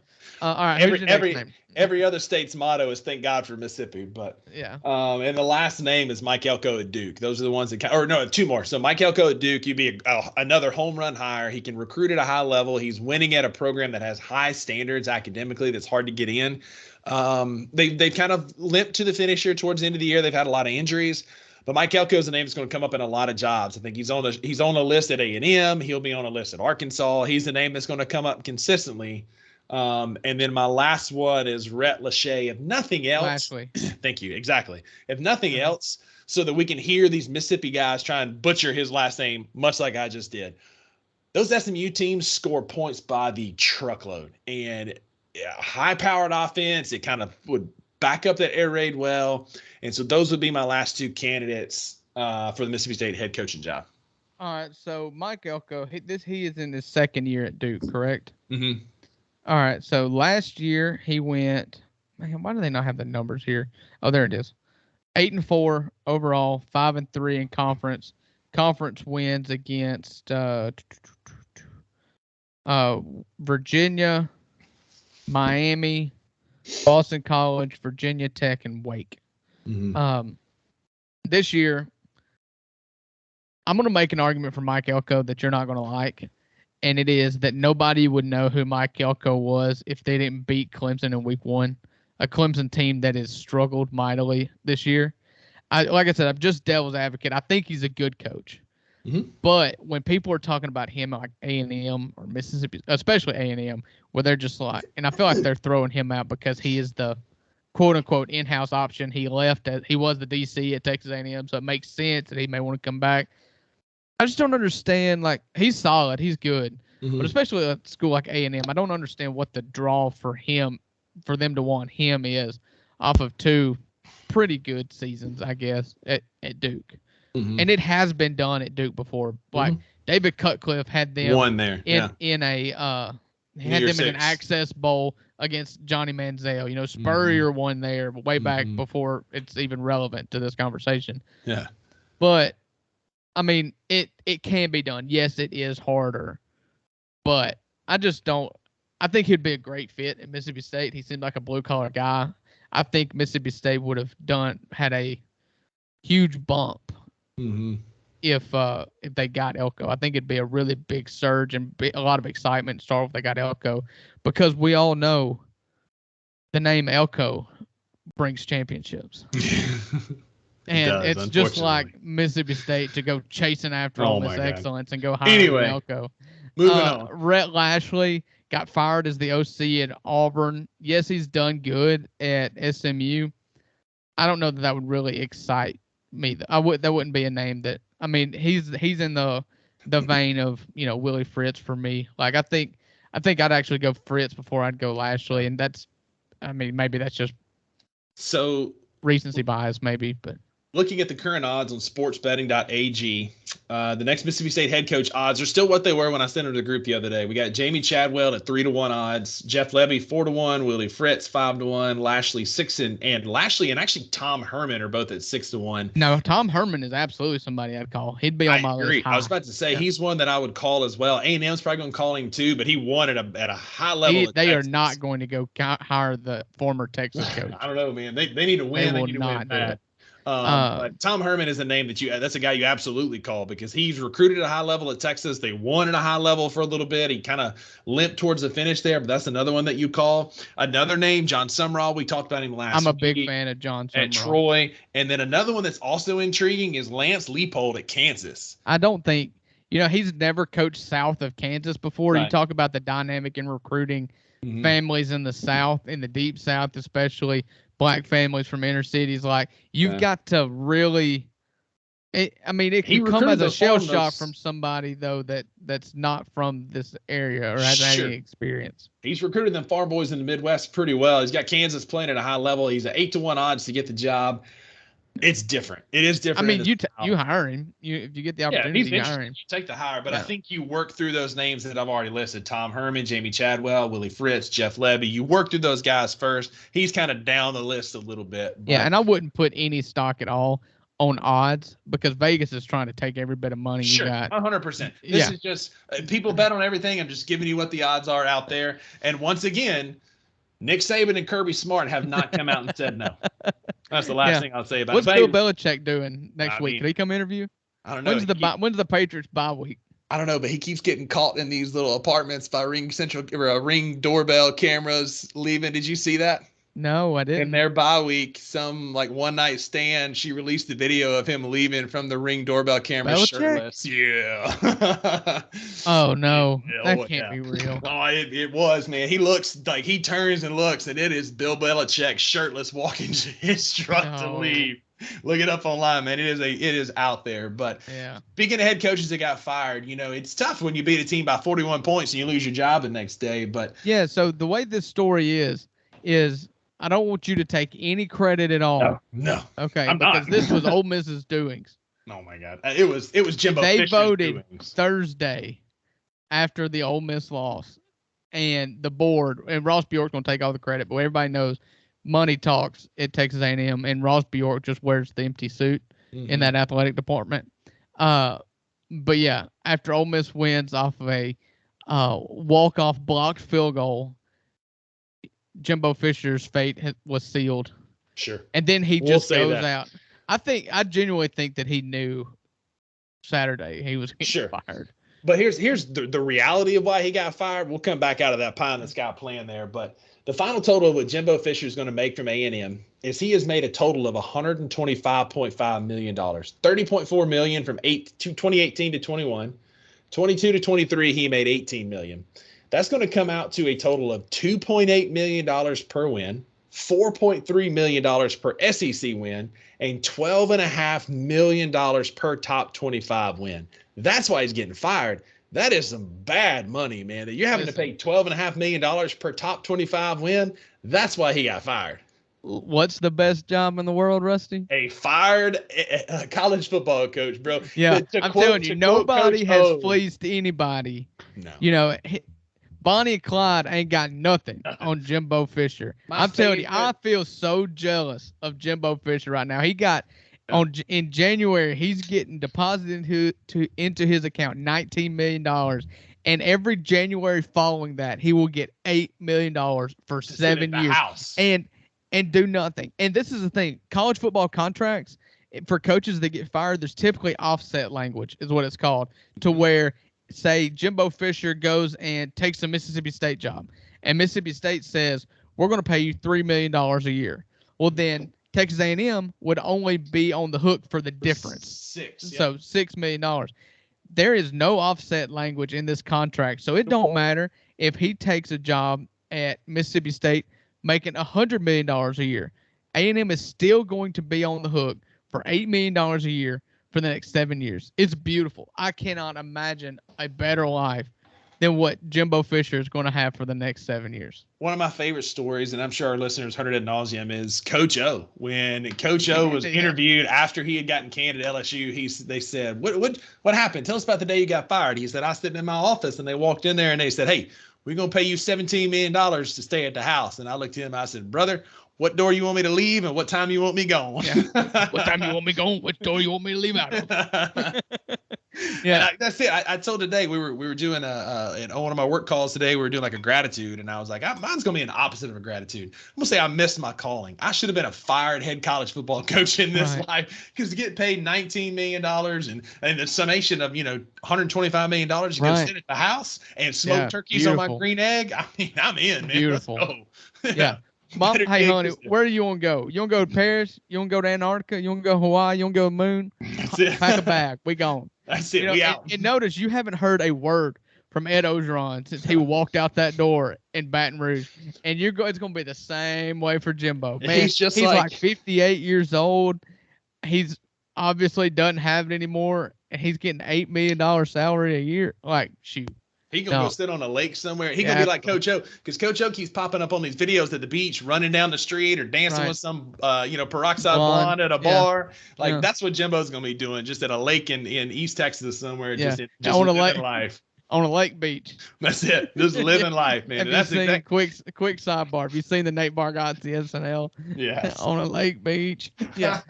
All right. Every other state's motto is thank God for Mississippi. But and the last name is Mike Elko at Duke. Those are the ones that or no, 2 more. So Mike Elko at Duke, you'd be another home run hire. He can recruit at a high level. He's winning at a program that has high standards academically that's hard to get in. They've kind of limped to the finish here towards the end of the year. They've had a lot of injuries. But Mike Elko is a name that's going to come up in a lot of jobs. I think he's on a list at A&M. He'll be on a list at Arkansas. He's the name that's going to come up consistently. And then my last one is Rhett Lachey. If nothing else, thank you. Exactly. If nothing else, so that we can hear these Mississippi guys try and butcher his last name, much like I just did. Those SMU teams score points by the truckload, and high-powered offense. It kind of would back up that air raid well, and so those would be my last 2 candidates for the Mississippi State head coaching job. All right. So Mike Elko, he is in his 2nd year at Duke, correct? Mm-hmm. All right, so last year he went. Man, why do they not have the numbers here? Oh, there it is. 8-4 overall, 5-3 in conference. Conference wins against Virginia, Miami, Boston College, Virginia Tech, and Wake. Mm-hmm. This year, I'm going to make an argument for Mike Elko that you're not going to like, and it is that nobody would know who Mike Elko was if they didn't beat Clemson in week 1, a Clemson team that has struggled mightily this year. Like I said, I'm just devil's advocate. I think he's a good coach. Mm-hmm. But when people are talking about him like A&M or Mississippi, especially A&M, where they're just like, and I feel like they're throwing him out because he is the quote unquote in-house option. He left he was the DC at Texas A&M, so it makes sense that he may want to come back. I just don't understand. Like, he's solid, he's good, but especially at a school like A&M, I don't understand what the draw for them to want him is off of 2 pretty good seasons, I guess, at Duke. And it has been done at Duke before. Like David Cutcliffe had them Won there. in a had them in an Access Bowl against Johnny Manziel. You know, Spurrier won there way back before it's even relevant to this conversation. Yeah. But I mean, it can be done. Yes, it is harder, but I just don't. I think he'd be a great fit at Mississippi State. He seemed like a blue collar guy. I think Mississippi State would have had a huge bump if they got Elko. I think it'd be a really big surge and a lot of excitement to start if they got Elko, because we all know the name Elko brings championships. And it's just like Mississippi State to go chasing after all this excellence and go hire Elko. Moving on. Rhett Lashley got fired as the OC at Auburn. Yes, he's done good at SMU. I don't know that would really excite me. That wouldn't be a name that. I mean, he's in the vein of, you know, Willie Fritz for me. Like, I think I'd actually go Fritz before I'd go Lashley, and that's, I mean, maybe that's just recency bias, maybe, but. Looking at the current odds on sportsbetting.ag, the next Mississippi State head coach odds are still what they were when I sent them to the group the other day. We got Jamie Chadwell at 3-1 odds, Jeff Levy 4-1, Willie Fritz 5-1, Lashley 6 and Lashley and actually Tom Herman are both at 6-1. No, Tom Herman is absolutely somebody I'd call. He'd be on my list. I was about to say he's one that I would call as well. A&M's probably going to call him too, but he won at a high level. They are not going to go hire the former Texas coach. I don't know, man. They need to win. They need to win bad. But Tom Herman is a name that's a guy you absolutely call, because he's recruited at a high level at Texas. They won at a high level for a little bit. He kind of limped towards the finish there, but that's another one that you call. Another name, John Sumrall. We talked about him last week. I'm a big fan of John Sumrall. At Troy. And then another one that's also intriguing is Lance Leipold at Kansas. I don't think, he's never coached south of Kansas before. Right. You talk about the dynamic in recruiting families in the South, in the deep South especially, Black families from inner cities. Like, you've got to really, it can come as a shell shock from somebody, though, that's not from this area or has any experience. He's recruited them farm boys in the Midwest pretty well. He's got Kansas playing at a high level. He's at 8-1 odds to get the job. It's different. It is different. I mean, you hire him. If you get the opportunity, you hire him. You take the hire, but I think you work through those names that I've already listed: Tom Herman, Jamie Chadwell, Willie Fritz, Jeff Levy. You work through those guys first. He's kind of down the list a little bit. Yeah, and I wouldn't put any stock at all on odds, because Vegas is trying to take every bit of money you got. 100%. This is just people bet on everything. I'm just giving you what the odds are out there. And once again, Nick Saban and Kirby Smart have not come out and said no. That's the last thing I'll say about it. What's Bill Belichick doing next week? Can he come interview? I don't know. When's the Patriots bye week? I don't know, but he keeps getting caught in these little apartments by Ring doorbell cameras leaving. Did you see that? No, I didn't. In their bye week, some one night stand, she released a video of him leaving from the Ring doorbell camera shirtless. Yeah. Oh no, that can't be real. Oh, it was, man. He looks like he turns and looks, and it is Bill Belichick shirtless walking to his truck to leave. Look it up online, man. It is out there. But speaking of head coaches that got fired, it's tough when you beat a team by 41 points and you lose your job the next day. But so the way this story is I don't want you to take any credit at all. No. Okay, because this was Ole Miss's doings. Oh my God, it was Jimbo They Fisher's voted doings. Thursday after the Ole Miss loss, and the board, and Ross Bjork's gonna take all the credit, but everybody knows money talks at Texas A&M, and Ross Bjork just wears the empty suit in that athletic department. But yeah, after Ole Miss wins off of a walk-off blocked field goal, Jimbo Fisher's fate was sealed. Sure. And then he just goes out. I genuinely think that he knew Saturday he was getting fired. But here's the reality of why he got fired. We'll come back out of that pie in the sky plan there. But the final total of what Jimbo Fisher is going to make from A&M is he has made a total of $125.5 million, $30.4 million from 2018 to 21, 22 to 23. He made $18 million. That's going to come out to a total of $2.8 million per win, $4.3 million per SEC win, and $12.5 million per top 25 win. That's why he's getting fired. That is some bad money, man. That you're having to pay $12.5 million per top 25 win. That's why he got fired. What's the best job in the world, Rusty? A fired college football coach, bro. Yeah, I'm telling you, nobody has fleeced anybody. No. You know, Bonnie and Clyde ain't got nothing on Jimbo Fisher. I'm telling you, I feel so jealous of Jimbo Fisher right now. He got in January, he's getting deposited into his account $19 million. And every January following that, he will get $8 million for 7 years and do nothing. And this is the thing. College football contracts, for coaches that get fired, there's typically offset language is what it's called, to where, say, Jimbo Fisher goes and takes a Mississippi State job. And Mississippi State says, we're going to pay you $3 million a year. Well, then Texas A&M would only be on the hook for the difference. So $6 million. There is no offset language in this contract. So it don't matter if he takes a job at Mississippi State making $100 million a year. A&M is still going to be on the hook for $8 million a year for the next 7 years. It's beautiful. I cannot imagine a better life than what Jimbo Fisher is going to have for the next 7 years. One of my favorite stories, and I'm sure our listeners heard it ad nauseum, is Coach O. When Coach O was interviewed after he had gotten canned at LSU, they said, what happened? Tell us about the day you got fired. He said, I was sitting in my office, and they walked in there, and they said, hey, we're going to pay you $17 million to stay at the house. And I looked at him, I said, brother, what door you want me to leave and what time you want me gone? Yeah. What time you want me gone? What door you want me to leave out of? Yeah, that's it. I told today we were doing on one of my work calls today. We were doing like a gratitude, and I was like, mine's gonna be an opposite of a gratitude. I'm gonna say I missed my calling. I should have been a fired head college football coach in this life, because to get paid $19 million and the summation of $125 million, you go sit at the house and smoke turkeys on my green egg. I mean, I'm in, man. Beautiful. Let's go. Yeah. Mom, hey, honey, where do you want to go? You want to go to Paris? You want to go to Antarctica? You want to go to Hawaii? You want to go to the moon? Pack a bag. We gone. That's it. We out. And notice you haven't heard a word from Ed Ogeron since he walked out that door in Baton Rouge. And it's going to be the same way for Jimbo. Man, he's like 58 years old. He's obviously doesn't have it anymore. And he's getting $8 million salary a year. Like, shoot. He gonna go sit on a lake somewhere. He gonna be like Coach O, because Coach O keeps popping up on these videos at the beach, running down the street or dancing with some, peroxide blonde at a bar. Like that's what Jimbo's gonna be doing, just at a lake in East Texas somewhere, just on a living life. On a lake beach. That's it. Just living life, man. Have you seen, quick sidebar, have you seen the Nate Bargatze SNL? Yes. On a lake beach. Yeah.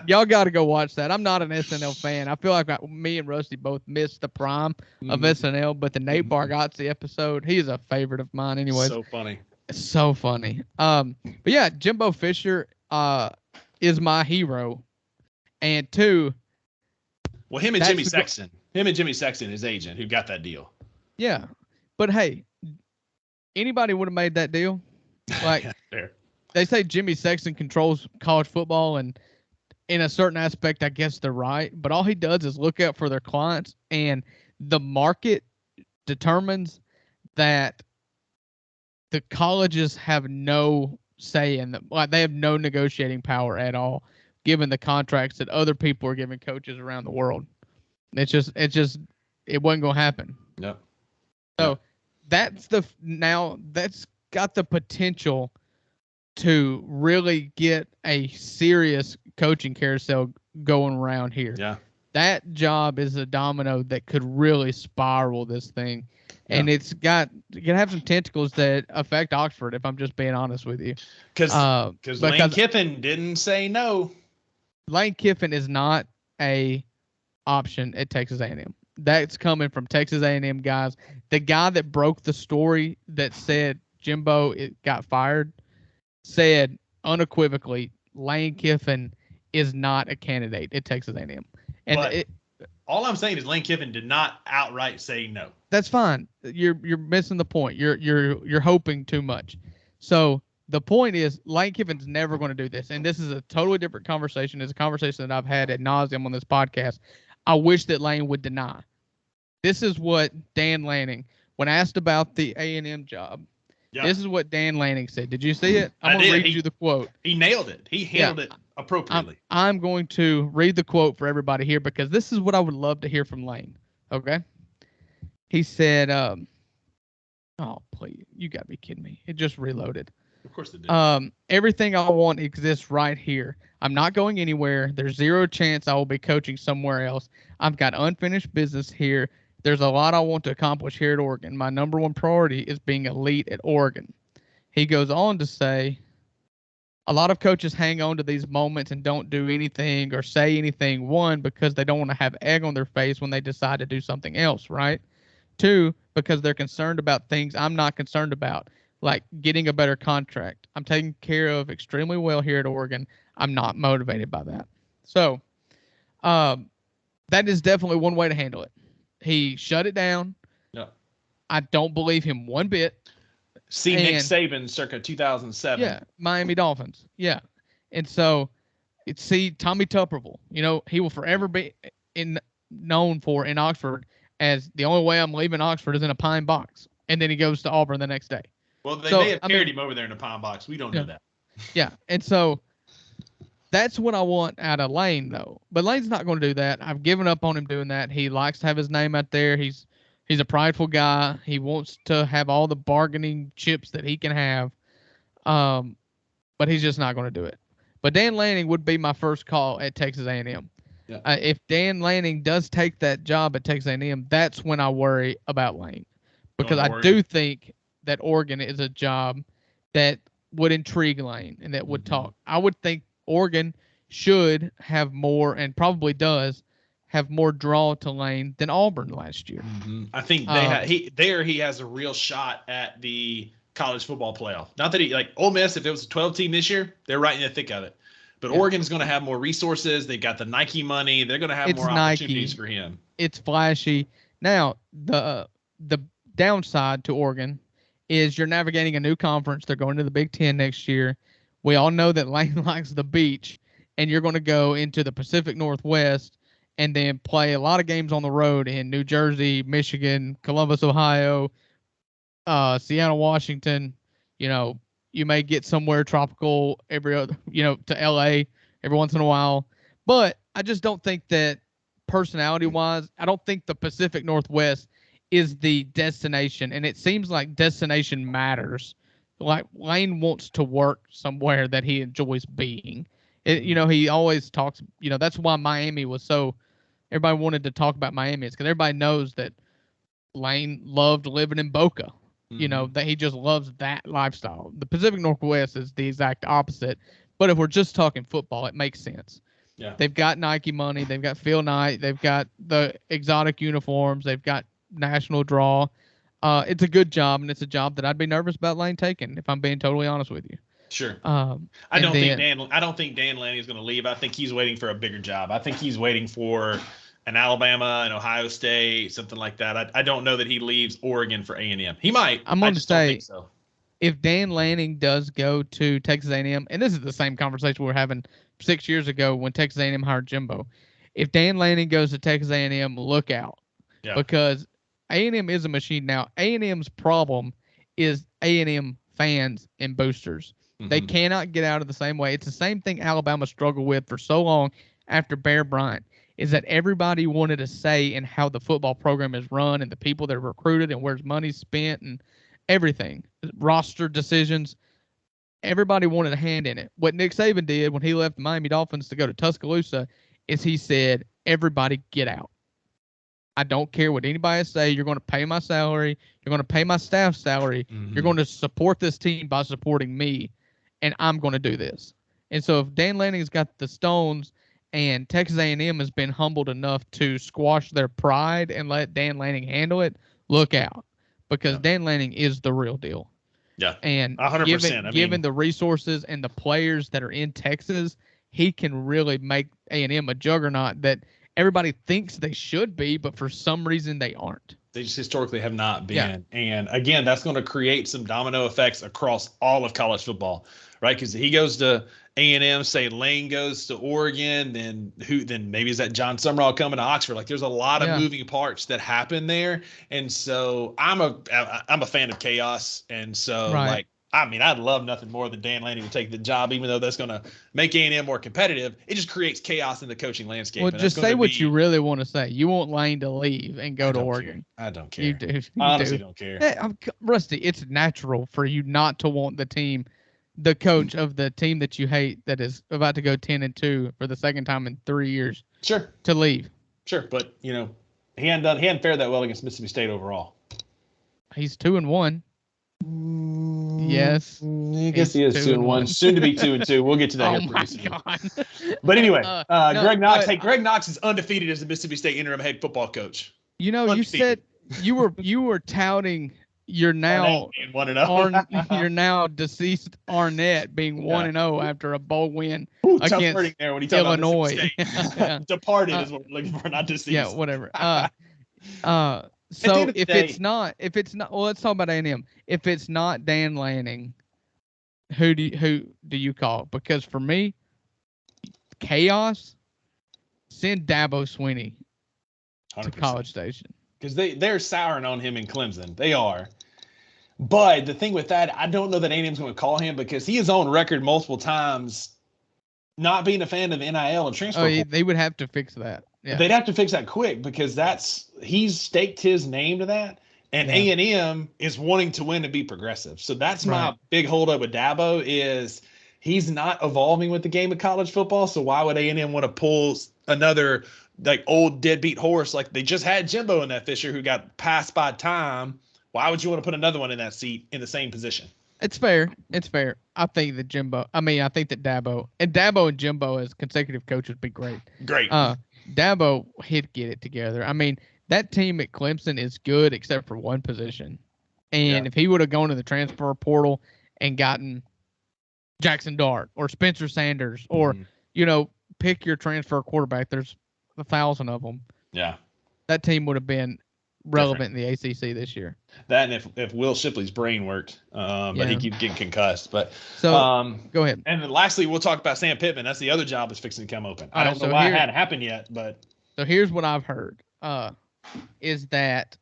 Y'all got to go watch that. I'm not an SNL fan. I feel like me and Rusty both missed the prime of SNL, but the Nate Bargatze episode, he's a favorite of mine anyway. So funny. So funny. But yeah, Jimbo Fisher is my hero. And two. Well, him and Jimmy Sexton. Him and Jimmy Sexton, his agent, who got that deal. Yeah. But, hey, anybody would have made that deal. Like, they say Jimmy Sexton controls college football, and in a certain aspect, I guess they're right. But all he does is look out for their clients, and the market determines that the colleges have no say in them. Like, they have no negotiating power at all, given the contracts that other people are giving coaches around the world. It wasn't gonna happen. No. So that's got the potential to really get a serious coaching carousel going around here. Yeah. That job is a domino that could really spiral this thing. And it's gonna have some tentacles that affect Oxford, if I'm just being honest with you. Because Lane Kiffin didn't say no. Lane Kiffin is not a option at Texas A&M. That's coming from Texas A&M guys. The guy that broke the story that said Jimbo got fired said unequivocally Lane Kiffin is not a candidate at Texas A&M. And All I'm saying is Lane Kiffin did not outright say no. That's fine. You're missing the point. You're hoping too much. So the point is Lane Kiffin's never going to do this, and this is a totally different conversation. It's a conversation that I've had ad nauseum on this podcast. I wish that Lane would deny. This is what Dan Lanning, when asked about the A&M job, this is what Dan Lanning said. Did you see it? I'm going to read you the quote. He nailed it. He handled it appropriately. I'm going to read the quote for everybody here because this is what I would love to hear from Lane. Okay? He said, oh, please. You got to be kidding me. It just reloaded. Of course it did. Everything I want exists right here. I'm not going anywhere. There's zero chance I will be coaching somewhere else. I've got unfinished business here. There's a lot I want to accomplish here at Oregon. My number one priority is being elite at Oregon. He goes on to say, a lot of coaches hang on to these moments and don't do anything or say anything. One, because they don't want to have egg on their face when they decide to do something else, right? Two, because they're concerned about things I'm not concerned about, like getting a better contract. I'm taken care of extremely well here at Oregon. I'm not motivated by that. So that is definitely one way to handle it. He shut it down. Yeah. I don't believe him one bit. See Nick Saban circa 2007. Yeah, Miami Dolphins. Yeah. And so see Tommy Tuberville. You know, he will forever be known for in Oxford as the only way I'm leaving Oxford is in a pine box. And then he goes to Auburn the next day. Well, they may have carried him over there in a pine box. We don't know that. Yeah. And so that's what I want out of Lane, though. But Lane's not going to do that. I've given up on him doing that. He likes to have his name out there. He's a prideful guy. He wants to have all the bargaining chips that he can have. But he's just not going to do it. But Dan Lanning would be my first call at Texas A&M. Yeah. If Dan Lanning does take that job at Texas A&M, that's when I worry about Lane. Because I do think that Oregon is a job that would intrigue Lane and that would talk. I would think Oregon should have more, and probably does, have more draw to Lane than Auburn last year. Mm-hmm. I think he has a real shot at the college football playoff. Not that Ole Miss, if it was a 12 team this year, they're right in the thick of it. But Oregon's going to have more resources. They got the Nike money. They're going to have more opportunities for him. It's flashy. Now, the downside to Oregon is you're navigating a new conference. They're going to the Big Ten next year. We all know that Lane likes the beach, and you're going to go into the Pacific Northwest and then play a lot of games on the road in New Jersey, Michigan, Columbus, Ohio, Seattle, Washington. You know, you may get somewhere tropical to LA every once in a while. But I just don't think that personality-wise, I don't think the Pacific Northwest is the destination. And it seems like destination matters. Like Lane wants to work somewhere that he enjoys being. He always talks, that's why Miami was so, everybody wanted to talk about Miami. It's because everybody knows that Lane loved living in Boca. Mm-hmm. That he just loves that lifestyle. The Pacific Northwest is the exact opposite. But if we're just talking football, it makes sense. Yeah. They've got Nike money. They've got Phil Knight. They've got the exotic uniforms. They've got national draw. It's a good job, and it's a job that I'd be nervous about Lane taking, if I'm being totally honest with you. Sure. I don't think Dan Lanning is going to leave. I think he's waiting for a bigger job. I think he's waiting for an Alabama, an Ohio State, something like that. I don't know that he leaves Oregon for A&M. He might. I'm going to say, don't think so. If Dan Lanning does go to Texas A&M, and this is the same conversation we were having 6 years ago when Texas A&M hired Jimbo. If Dan Lanning goes to Texas A&M, look out. Yeah. Because A&M is a machine now. A&M's problem is A&M fans and boosters. Mm-hmm. They cannot get out of the same way. It's the same thing Alabama struggled with for so long after Bear Bryant, is that everybody wanted a say in how the football program is run and the people that are recruited and where's money spent and everything. Roster decisions. Everybody wanted a hand in it. What Nick Saban did when he left the Miami Dolphins to go to Tuscaloosa is he said, everybody get out. I don't care what anybody say. You're going to pay my salary. You're going to pay my staff's salary. Mm-hmm. You're going to support this team by supporting me, and I'm going to do this. And so if Dan Lanning's got the stones and Texas A&M has been humbled enough to squash their pride and let Dan Lanning handle it, look out, because Dan Lanning is the real deal. Yeah, and 100%. Given the resources and the players that are in Texas, he can really make A&M a juggernaut that everybody thinks they should be, but for some reason they aren't. They just historically have not been. Yeah. And again, that's going to create some domino effects across all of college football, right? Because he goes to A&M, say Lane goes to Oregon, then maybe is that John Summerall coming to Oxford? Like there's a lot of moving parts that happen there. And so I'm a fan of chaos. And so I'd love nothing more than Dan Lanning to take the job, even though that's going to make A&M more competitive. It just creates chaos in the coaching landscape. Well, just say what you really want to say. You want Lane to leave and go to Oregon. I don't care. You do. You honestly don't care. Hey, Rusty, it's natural for you not to want the coach of the team that you hate that is about to go 10-2 for the second time in 3 years. Sure. To leave. Sure, but he hadn't fared that well against Mississippi State overall. He's 2-1. Yes. I guess he is 2-1. Soon to be 2-2. We'll get to that here pretty soon. God. But anyway, Greg Knox. Greg Knox is undefeated as the Mississippi State interim head football coach. You said you were touting your now your now deceased Arnett being 1-0 after a bowl win against there when he Illinois. Departed is what we're looking for, not deceased. Yeah, whatever. So if it's not, well, let's talk about A&M. If it's not Dan Lanning, who do you call? Because for me, chaos. Send Dabo Swinney 100%. To College Station. Because they're souring on him in Clemson. They are. But the thing with that, I don't know that A&M's going to call him because he is on record multiple times not being a fan of NIL and transfer. Oh, they would have to fix that. Yeah. They'd have to fix that quick because he's staked his name to that. And A&M is wanting to win and be progressive. So that's my big holdup with Dabo is he's not evolving with the game of college football. So why would A&M want to pull another like old deadbeat horse like they just had Jimbo in that Fisher who got passed by time? Why would you want to put another one in that seat in the same position? It's fair. I think that Dabo and Jimbo as consecutive coaches would be great. Great. Dabo, he'd get it together. I mean, that team at Clemson is good except for one position. And if he would have gone to the transfer portal and gotten Jackson Dart or Spencer Sanders or, pick your transfer quarterback, there's 1,000 of them. Yeah. That team would have been relevant in the ACC this year. That and if Will Shipley's brain worked, but he keeps getting concussed. But go ahead. And then lastly, we'll talk about Sam Pittman. That's the other job that's fixing to come open. I don't know why it hadn't happened yet, but so here's what I've heard: is that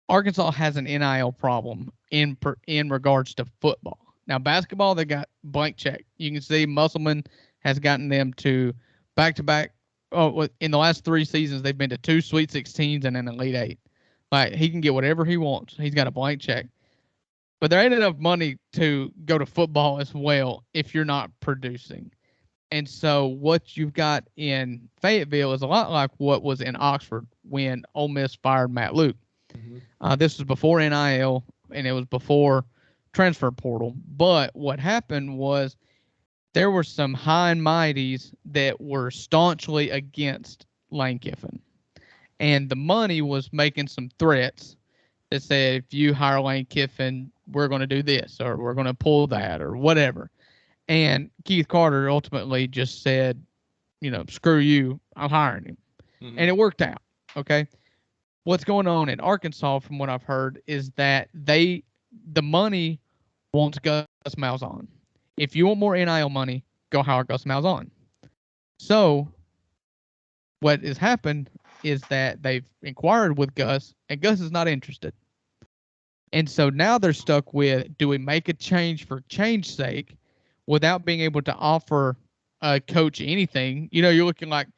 Arkansas has an NIL problem in regards to football. Now basketball, they got blank check. You can see Musselman has gotten them to back-to-back. Oh, in the last 3 seasons, they've been to 2 Sweet 16s and an Elite 8. Like, he can get whatever he wants. He's got a blank check. But there ain't enough money to go to football as well if you're not producing. And so what you've got in Fayetteville is a lot like what was in Oxford when Ole Miss fired Matt Luke. Mm-hmm. This was before NIL, and it was before transfer portal. But what happened was there were some high and mighties that were staunchly against Lane Kiffin. And the money was making some threats that said, if you hire Lane Kiffin, we're going to do this, or we're going to pull that, or whatever. And Keith Carter ultimately just said, screw you, I'm hiring him. Mm-hmm. And it worked out, okay? What's going on in Arkansas, from what I've heard, is that the money wants Gus Malzahn. If you want more NIL money, go hire Gus Malzahn. So what has happened is that they've inquired with Gus, and Gus is not interested. And so now they're stuck with, do we make a change for change's sake without being able to offer a coach anything? You're looking like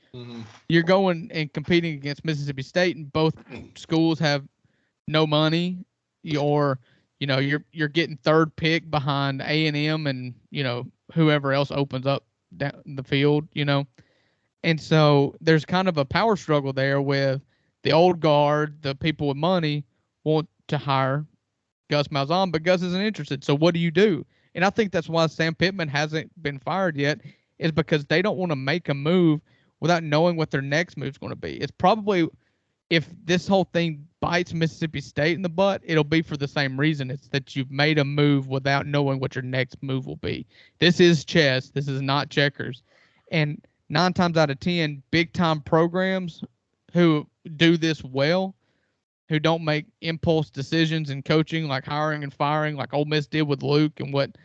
you're going and competing against Mississippi State, and both schools have no money, or you're getting third pick behind A&M and, whoever else opens up down the field, And so there's kind of a power struggle there with the old guard, the people with money want to hire Gus Malzahn, but Gus isn't interested. So what do you do? And I think that's why Sam Pittman hasn't been fired yet, is because they don't want to make a move without knowing what their next move is going to be. It's probably, if this whole thing bites Mississippi State in the butt, it'll be for the same reason. It's that you've made a move without knowing what your next move will be. This is chess. This is not checkers. And 9 times out of 10, big time programs who do this well, who don't make impulse decisions in coaching, like hiring and firing, like Ole Miss did with Luke and what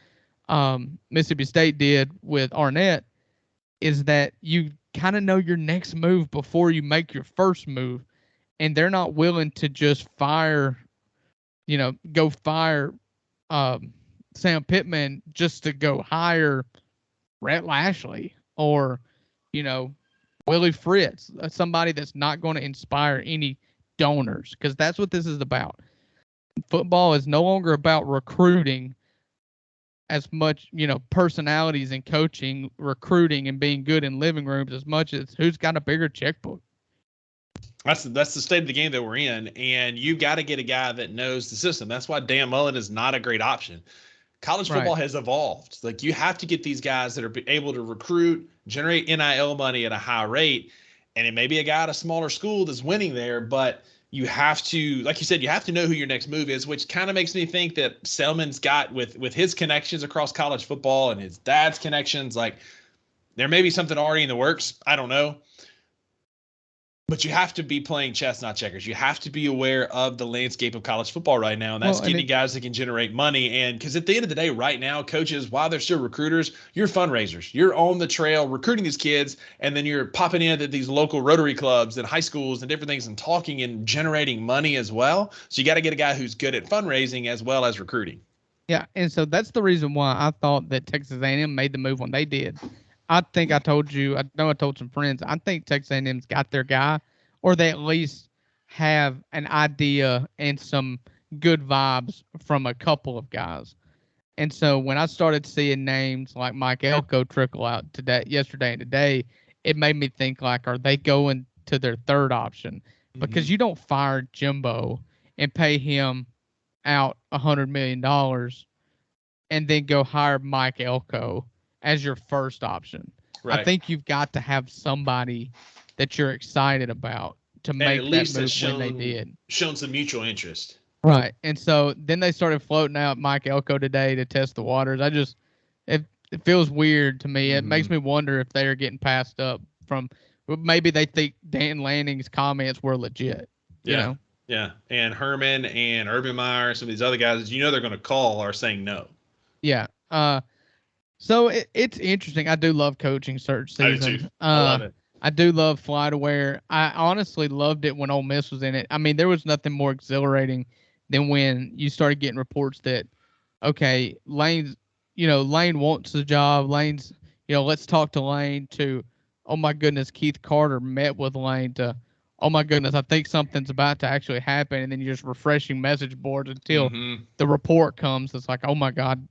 Mississippi State did with Arnett, is that you kind of know your next move before you make your first move. And they're not willing to just go fire Sam Pittman just to go hire Rhett Lashley or, Willie Fritz, somebody that's not going to inspire any donors, because that's what this is about. Football is no longer about recruiting as much, personalities and coaching, recruiting and being good in living rooms as much as who's got a bigger checkbook. That's the state of the game that we're in, and you've got to get a guy that knows the system. That's why Dan Mullen is not a great option. College football has evolved. Like, you have to get these guys that are able to recruit, generate NIL money at a high rate, and it may be a guy at a smaller school that's winning there, but you have to, like you said, you have to know who your next move is, which kind of makes me think that Selman's got with his connections across college football and his dad's connections, like there may be something already in the works. I don't know. But you have to be playing chess, not checkers. You have to be aware of the landscape of college football right now, and that's getting guys that can generate money. And because at the end of the day, right now, coaches, while they're still recruiters, you're fundraisers. You're on the trail recruiting these kids, and then you're popping in at these local Rotary clubs and high schools and different things and talking and generating money as well. So you got to get a guy who's good at fundraising as well as recruiting. Yeah, and so that's the reason why I thought that Texas A&M made the move when they did. I think I told you, I know I told some friends, I think Texas A&M's got their guy, or they at least have an idea and some good vibes from a couple of guys. And so when I started seeing names like Mike Elko trickle out yesterday and today, it made me think, like, are they going to their third option? Because you don't fire Jimbo and pay him out $100 million and then go hire Mike Elko as your first option. Right. I think you've got to have somebody that you're excited about to make that move when they did. Shown some mutual interest. Right. And so then they started floating out Mike Elko today to test the waters. It feels weird to me. It makes me wonder if they are getting passed up from, maybe they think Dan Lanning's comments were legit. You know? Yeah. And Herman and Urban Meyer, some of these other guys, they're going to call, are saying no. Yeah. So it's interesting. I do love coaching search season. I do too. I love it. I do love Fly to Where. I honestly loved it when Ole Miss was in it. I mean, there was nothing more exhilarating than when you started getting reports that, okay, Lane wants the job. Lane's, let's talk to Lane, to, oh my goodness, Keith Carter met with Lane, to, oh my goodness, I think something's about to actually happen. And then you're just refreshing message boards until the report comes. It's like, oh my God,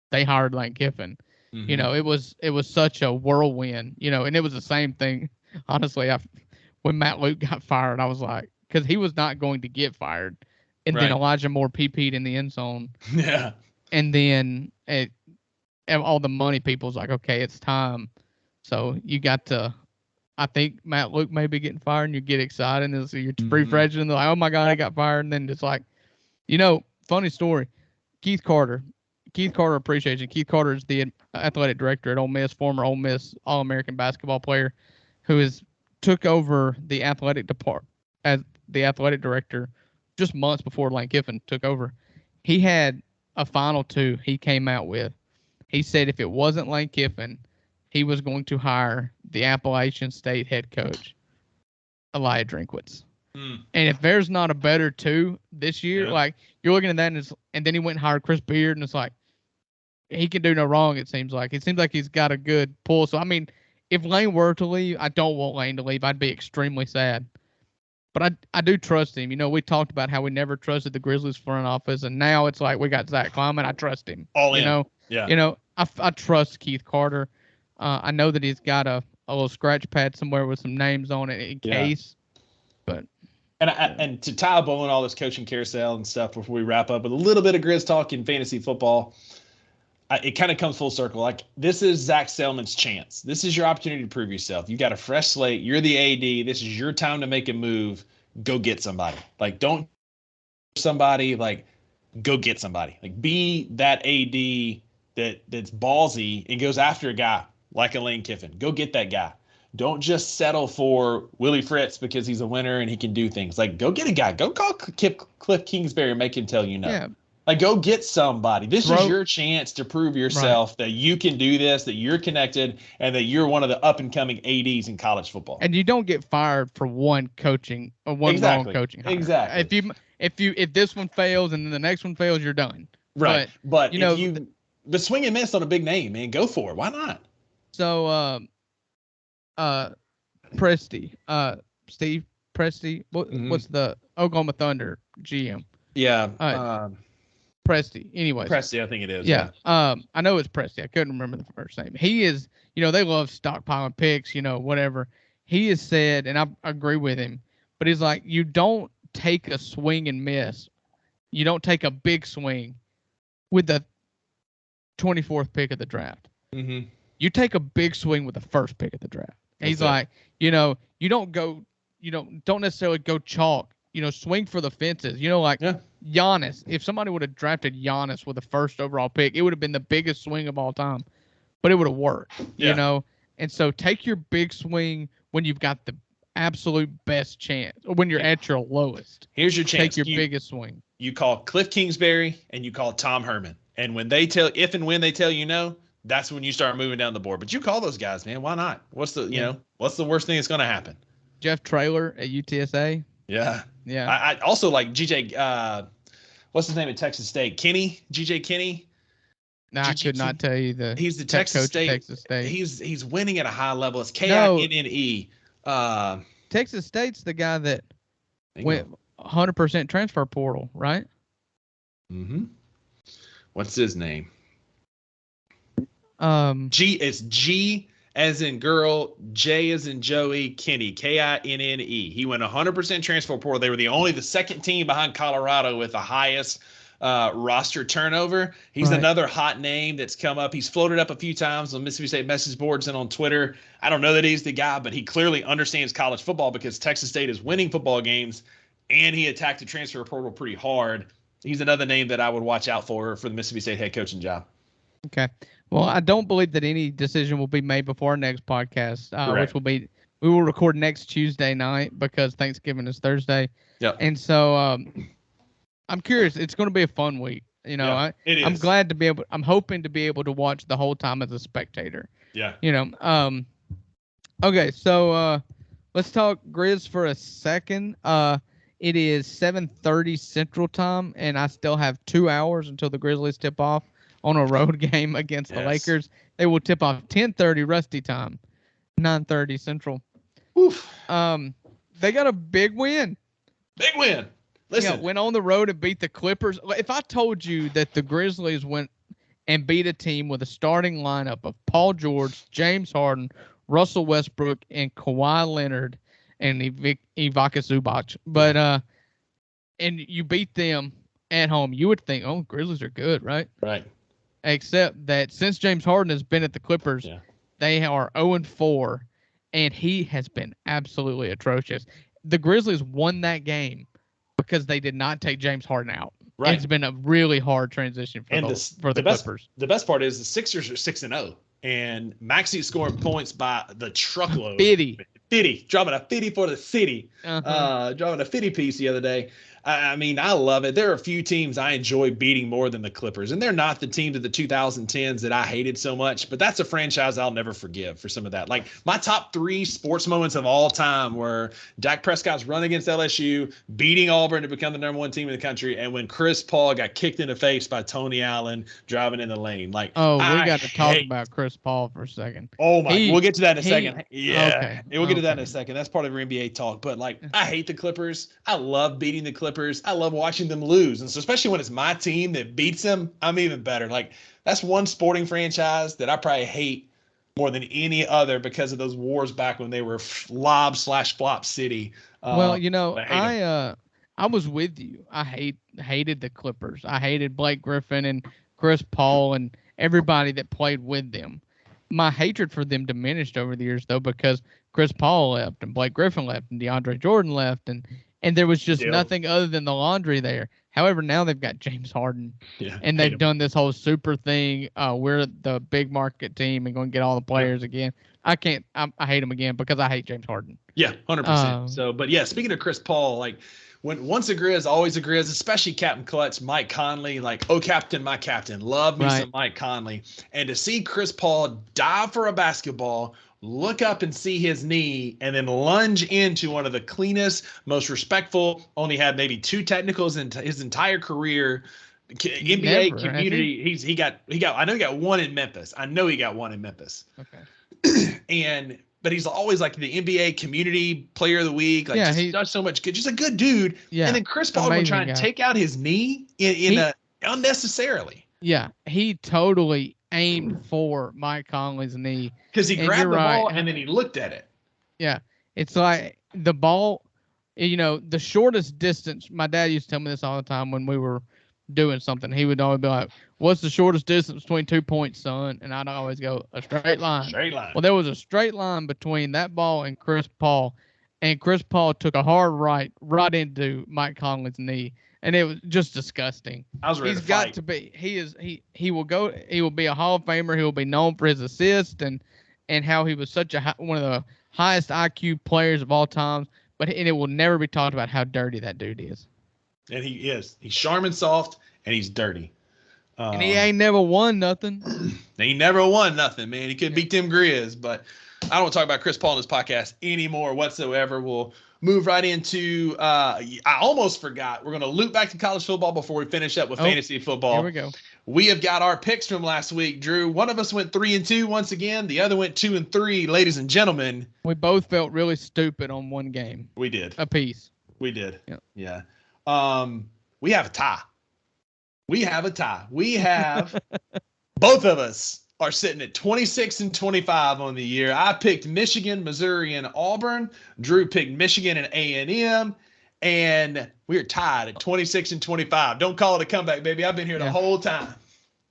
they hired Lane Kiffin. It was such a whirlwind, and it was the same thing. Honestly, when Matt Luke got fired, I was like, because he was not going to get fired. And then Elijah Moore PP'd in the end zone. Yeah. And then all the money people's like, okay, it's time. So you got to, I think Matt Luke may be getting fired, and you get excited, and so you're refreshing, and they're like, oh my God, he got fired. And then it's like, funny story, Keith Carter appreciates you. Keith Carter is the athletic director at Ole Miss, former Ole Miss All-American basketball player, who took over the athletic department as the athletic director just months before Lane Kiffin took over. He had a final two he came out with. He said if it wasn't Lane Kiffin, he was going to hire the Appalachian State head coach, Elijah Drinkwitz. And if there's not a better two this year, like, you're looking at that, and then he went and hired Chris Beard, and it's like, he can do no wrong, it seems like. It seems like he's got a good pull. So, I mean, if Lane were to leave, I don't want Lane to leave. I'd be extremely sad. But I do trust him. We talked about how we never trusted the Grizzlies front office, and now it's like we got Zach Kleiman. I trust him. All in. Yeah. I trust Keith Carter. I know that he's got a little scratch pad somewhere with some names on it in case. But and to tie up on all this coaching carousel and stuff before we wrap up with a little bit of Grizz talk in fantasy football, it kind of comes full circle. Like, this is Zach Selman's chance. This is your opportunity to prove yourself. You got a fresh slate. You're the AD. This is your time to make a move. Go get somebody. Like, don't somebody, like, go get somebody. Like, be that AD that's ballsy and goes after a guy like a Lane Kiffin. Go get that guy. Don't just settle for Willie Fritz because he's a winner and he can do things. Like, go get a guy. Go call Cliff Kingsbury and make him tell you no. Yeah. Like, go get somebody. This is your chance to prove yourself that you can do this, that you're connected, and that you're one of the up-and-coming ADs in college football. And you don't get fired for one coaching or one wrong coaching hire. Exactly. If this one fails and then the next one fails, you're done. Right. But but swing and miss on a big name, man. Go for it. Why not? So, Presti, Steve Presti, what's the Oklahoma Thunder GM? Yeah. Presti. Anyways. Presti, I think it is. Yeah. I know it's Presti. I couldn't remember the first name. He is, they love stockpiling picks, whatever. He has said, and I agree with him, but he's like, you don't take a swing and miss. You don't take a big swing with the 24th pick of the draft. Mm-hmm. You take a big swing with the first pick of the draft. And he's like, you don't necessarily go chalk, swing for the fences. Giannis, if somebody would have drafted Giannis with the first overall pick, it would have been the biggest swing of all time, but it would have worked, And so take your big swing when you've got the absolute best chance, or when you're at your lowest. Here's your chance. Take your biggest swing. You call Cliff Kingsbury and you call Tom Herman. And when they tell you no, that's when you start moving down the board. But you call those guys, man. Why not? What's the worst thing that's going to happen? Jeff Traylor at UTSA. Yeah. Yeah. I also like GJ, what's his name at Texas State? GJ Kinney. No, I could not tell you he's the Texas State. He's winning at a high level. It's Kinne. Texas State's the guy that went 100% transfer portal, right? Mm-hmm. What's his name? It's G as in girl, J as in Joey, Kinney, Kinne. He went 100% transfer portal. They were the second team behind Colorado with the highest roster turnover. He's another hot name that's come up. He's floated up a few times on Mississippi State message boards and on Twitter. I don't know that he's the guy, but he clearly understands college football because Texas State is winning football games, and he attacked the transfer portal pretty hard. He's another name that I would watch out for the Mississippi State head coaching job. Okay. Well, I don't believe that any decision will be made before our next podcast, which we will record next Tuesday night because Thanksgiving is Thursday. Yeah. And so I'm curious. It's going to be a fun week. it is. I'm glad to be able. I'm hoping to be able to watch the whole time as a spectator. Yeah. Okay. So let's talk Grizz for a second. It is 7:30 Central Time, and I still have 2 hours until the Grizzlies tip off on a road game against the Lakers. They will tip off 10:30 Rusty time, 9:30 Central. Oof. They got a big win. Big win. Listen. Went on the road and beat the Clippers. If I told you that the Grizzlies went and beat a team with a starting lineup of Paul George, James Harden, Russell Westbrook, and Kawhi Leonard, and Ivica Zubac, but and you beat them at home, you would think, oh, Grizzlies are good, right? Right. Except that since James Harden has been at the Clippers, they are 0-4, and he has been absolutely atrocious. The Grizzlies won that game because they did not take James Harden out. Right. It's been a really hard transition for the Clippers. The best part is the Sixers are 6-0, and Maxi's scoring points by the truckload. 50, dropping a 50 for the city. Dropping a 50 piece the other day. I mean, I love it. There are a few teams I enjoy beating more than the Clippers, and they're not the teams of the 2010s that I hated so much, but that's a franchise I'll never forgive for some of that. Like, my top 3 sports moments of all time were Dak Prescott's run against LSU, beating Auburn to become the number 1 team in the country, and when Chris Paul got kicked in the face by Tony Allen driving in the lane. Like, we got to talk about Chris Paul for a second. Oh, we'll get to that in a second. Yeah, okay. We'll get to that in a second. That's part of our NBA talk. But, like, I hate the Clippers. I love beating the Clippers. I love watching them lose. And so especially when it's my team that beats them, I'm even better. Like, that's one sporting franchise that I probably hate more than any other because of those wars back when they were lob/flop city. Well, I was with you. I hated the Clippers. I hated Blake Griffin and Chris Paul and everybody that played with them. My hatred for them diminished over the years, though, because Chris Paul left and Blake Griffin left and DeAndre Jordan left and there was just nothing other than the laundry there. However, now they've got James Harden, and they've done this whole super thing. We're the big market team and going to get all the players again. I hate them again because I hate James Harden. Yeah, 100%. So, but yeah, speaking of Chris Paul, like once a Grizz, always a Grizz, especially Captain Clutch, Mike Conley, like, oh, captain, my captain. Love me some Mike Conley. And to see Chris Paul dive for a basketball, look up and see his knee, and then lunge into one of the cleanest, most respectful, only had maybe 2 technicals in his entire career. NBA community. He got I know he got one in Memphis. Okay. But he's always like the NBA community player of the week. Like, he does so much good. Just a good dude. Yeah. And then Chris Paul would try and take out his knee unnecessarily. Yeah. He totally aimed for Mike Conley's knee. Because he grabbed the ball and then he looked at it. Yeah. It's like the ball, the shortest distance. My dad used to tell me this all the time when we were doing something. He would always be like, what's the shortest distance between 2 points, son? And I'd always go, a straight line. Well, there was a straight line between that ball and Chris Paul, and Chris Paul took a hard right into Mike Conley's knee, and it was just disgusting. He's got to be. He will be a Hall of Famer. He will be known for his assist and how he was such one of the highest IQ players of all time. But it will never be talked about how dirty that dude is. And he is. He's charming, soft, and he's dirty. And he ain't never won nothing. He never won nothing, man. He could beat them Grizz, but I don't want to talk about Chris Paul in this podcast anymore whatsoever. We'll move right into I almost forgot. We're going to loop back to college football before we finish up with fantasy football. Here we go. We have got our picks from last week, Drew. One of us went 3-2 once again. The other went 2-3, ladies and gentlemen. We both felt really stupid on one game. We did. A piece. We did. Yep. Yeah. We have a tie. We have both of us are sitting at 26-25 on the year. I picked Michigan, Missouri, and Auburn. Drew picked Michigan and A&M, and we're tied at 26-25. Don't call it a comeback, baby. I've been here the whole time.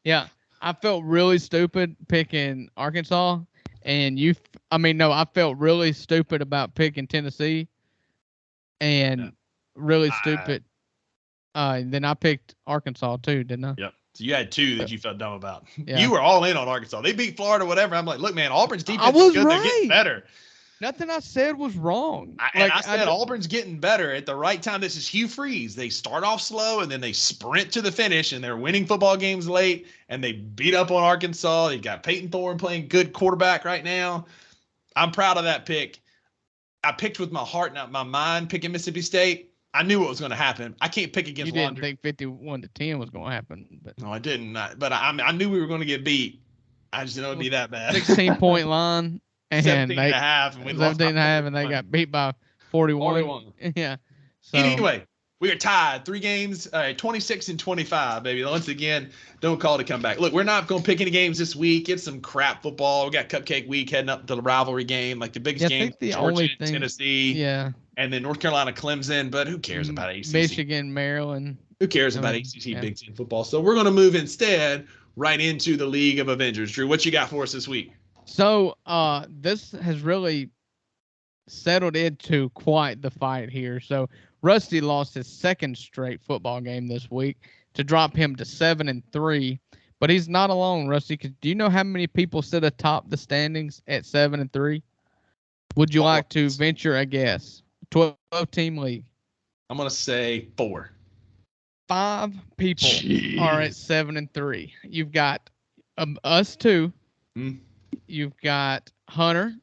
Yeah, I felt really stupid picking Arkansas, and I felt really stupid about picking Tennessee, and really stupid. Then I picked Arkansas too, didn't I? Yep. So you had 2 that you felt dumb about. Yeah. You were all in on Arkansas. They beat Florida, whatever. I'm like, look, man, Auburn's defense is good. Right. They're getting better. Nothing I said was wrong. I said Auburn's getting better at the right time. This is Hugh Freeze. They start off slow, and then they sprint to the finish, and they're winning football games late, and they beat up on Arkansas. They've got Peyton Thorne playing good quarterback right now. I'm proud of that pick. I picked with my heart, not my mind, picking Mississippi State. I knew what was going to happen. I can't pick against Laundry. You didn't think 51-10 was going to happen. But. No, I didn't. But I knew we were going to get beat. I just didn't know it'd be that bad. 16-point line. And 17.5. And we lost 17.5, and they got beat by 41. Yeah. So. Anyway, we are tied. 3 games, 26-25, baby. Once again, don't call it a comeback. Look, we're not going to pick any games this week. It's some crap football. We got Cupcake Week heading up to the rivalry game, like the biggest game. Georgia, Tennessee. Yeah. And then North Carolina, Clemson, but who cares about ACC? Michigan, Maryland. Who cares about ACC Big Ten football? So we're going to move instead right into the League of Avengers. Drew, what you got for us this week? So this has really settled into quite the fight here. So Rusty lost his 2nd straight football game this week to drop him to 7-3. But he's not alone, Rusty. Because do you know how many people sit atop the standings at 7-3? Would you like to venture a guess? 12-team league. I'm going to say 4. 5 people are at 7-3. You've got us 2. You've got Hunter,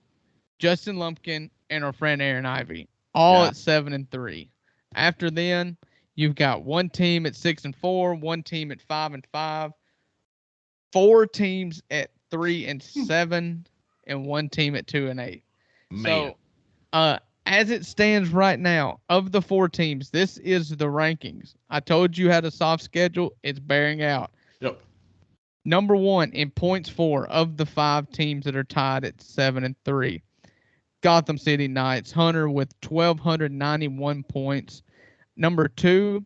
Justin Lumpkin, and our friend Aaron Ivey, all at 7-3. After then, you've got 1 team at 6-4, 1 team at 5-5, 4 teams at 3-7, and 1 team at 2-8. Man. So, as it stands right now, of the 4 teams, this is the rankings. I told you had a soft schedule. It's bearing out. Yep. Number 1 in points for of the 5 teams that are tied at 7-3. Gotham City Knights, Hunter with 1,291 points. Number 2,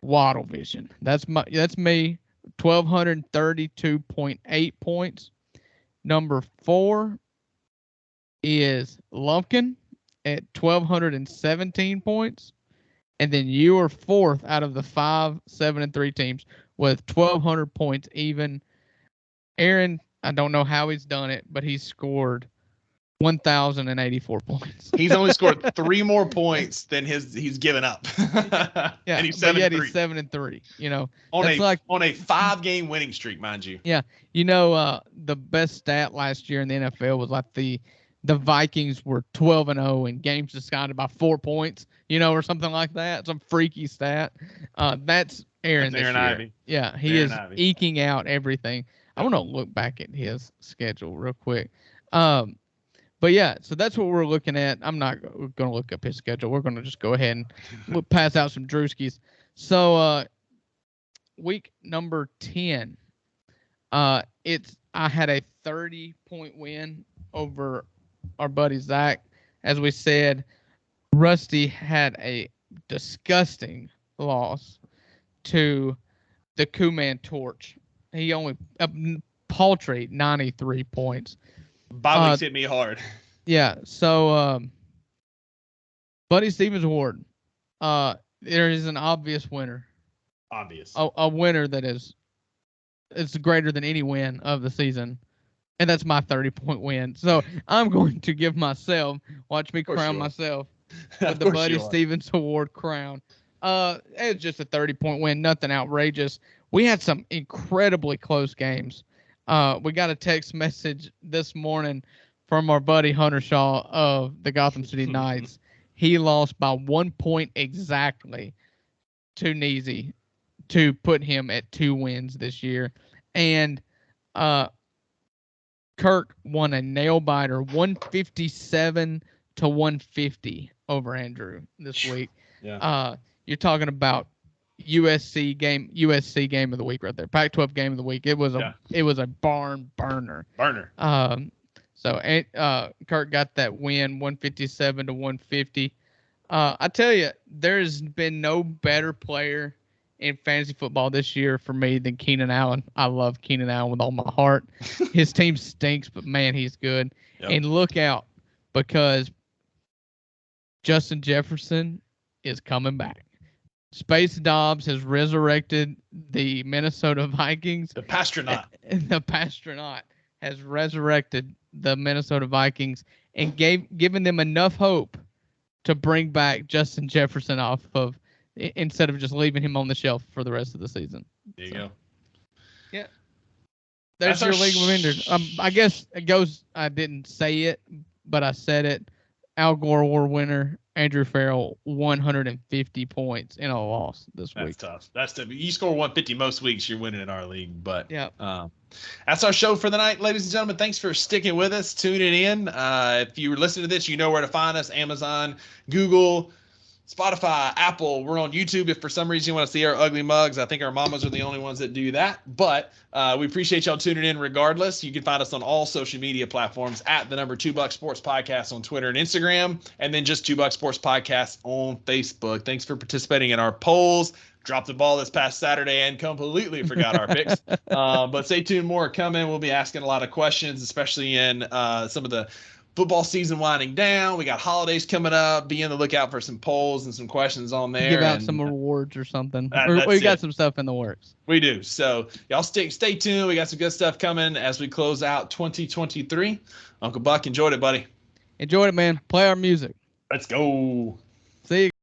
Waddle Vision. That's me, 1,232.8 points. Number 4 is Lumpkin at 1,217 points. And then you are fourth out of the 5, 7, and 3 teams with 1,200 points even. Aaron, I don't know how he's done it, but he's scored 1,084 points. He's only scored 3 more points than he's given up. Yeah, and he's but 7-3. yet he's 7-3. You know, on that's on a 5-game winning streak, mind you. Yeah, you know, the best stat last year in the NFL was like the Vikings were 12-0 in games decided by 4 points, you know, or something like that. Some freaky stat. That's Aaron this Aaron year. Ivey. Yeah, he is Ivey. eking out everything. I want to look back at his schedule real quick. But yeah, so that's what we're looking at. I'm not going to look up his schedule. We're going to just go ahead and we'll pass out some Drewskis. So week number 10. I had a 30-point win over our buddy Zach. As we said, Rusty had a disgusting loss to the Kuman Torch. He only paltry 93 points. Bye weeks hit me hard. Yeah, so Buddy Stevens Award. There is an obvious winner. Obvious. A winner that is greater than any win of the season. And that's my 30-point win. So I'm going to give myself, watch me crown myself with the Buddy Stevens Award crown. It's just a 30-point win, nothing outrageous. We had some incredibly close games. We got a text message this morning from our buddy Hunter Shaw of the Gotham City Knights. He lost by 1 point exactly to Neasy to put him at 2 wins this year. And Kirk won a nail biter 157-150 over Andrew this week. Yeah. You're talking about USC game of the week right there. Pac-12 game of the week. It was a barn burner. So Kirk got that win 157-150. I tell you, there's been no better player in fantasy football this year for me than Keenan Allen. I love Keenan Allen with all my heart. His team stinks, but man, he's good. Yep. And look out, because Justin Jefferson is coming back. Space Dobbs has resurrected the Minnesota Vikings. The Pastronaut. The Pastronaut has resurrected the Minnesota Vikings and given them enough hope to bring back Justin Jefferson off of, instead of just leaving him on the shelf for the rest of the season. There you go. Yeah. There's your league of vendors. I guess it goes, I didn't say it, but I said it. Al Gore Award winner, Andrew Farrell, 150 points in a loss this week. That's tough. You score 150 most weeks, you're winning in our league. But yeah, that's our show for the night, ladies and gentlemen. Thanks for sticking with us, tuning in. If you were listening to this, you know where to find us: Amazon, Google, Spotify, Apple. We're on YouTube if for some reason you want to see our ugly mugs. I think our mamas are the only ones that do that. But we appreciate y'all tuning in regardless. You can find us on all social media platforms at the number 2 Buck Sports Podcast on Twitter and Instagram, and then just 2 Buck Sports Podcast on Facebook. Thanks for participating in our polls. Dropped the ball this past Saturday and completely forgot our picks. But stay tuned, more coming. We'll be asking a lot of questions, especially in some of the football season winding down. We got holidays coming up. Be on the lookout for some polls and some questions on there. Give out some rewards or something. We got some stuff in the works. We do. So y'all stay tuned. We got some good stuff coming as we close out 2023. Uncle Buck, enjoyed it, buddy. Enjoyed it, man. Play our music. Let's go. See you.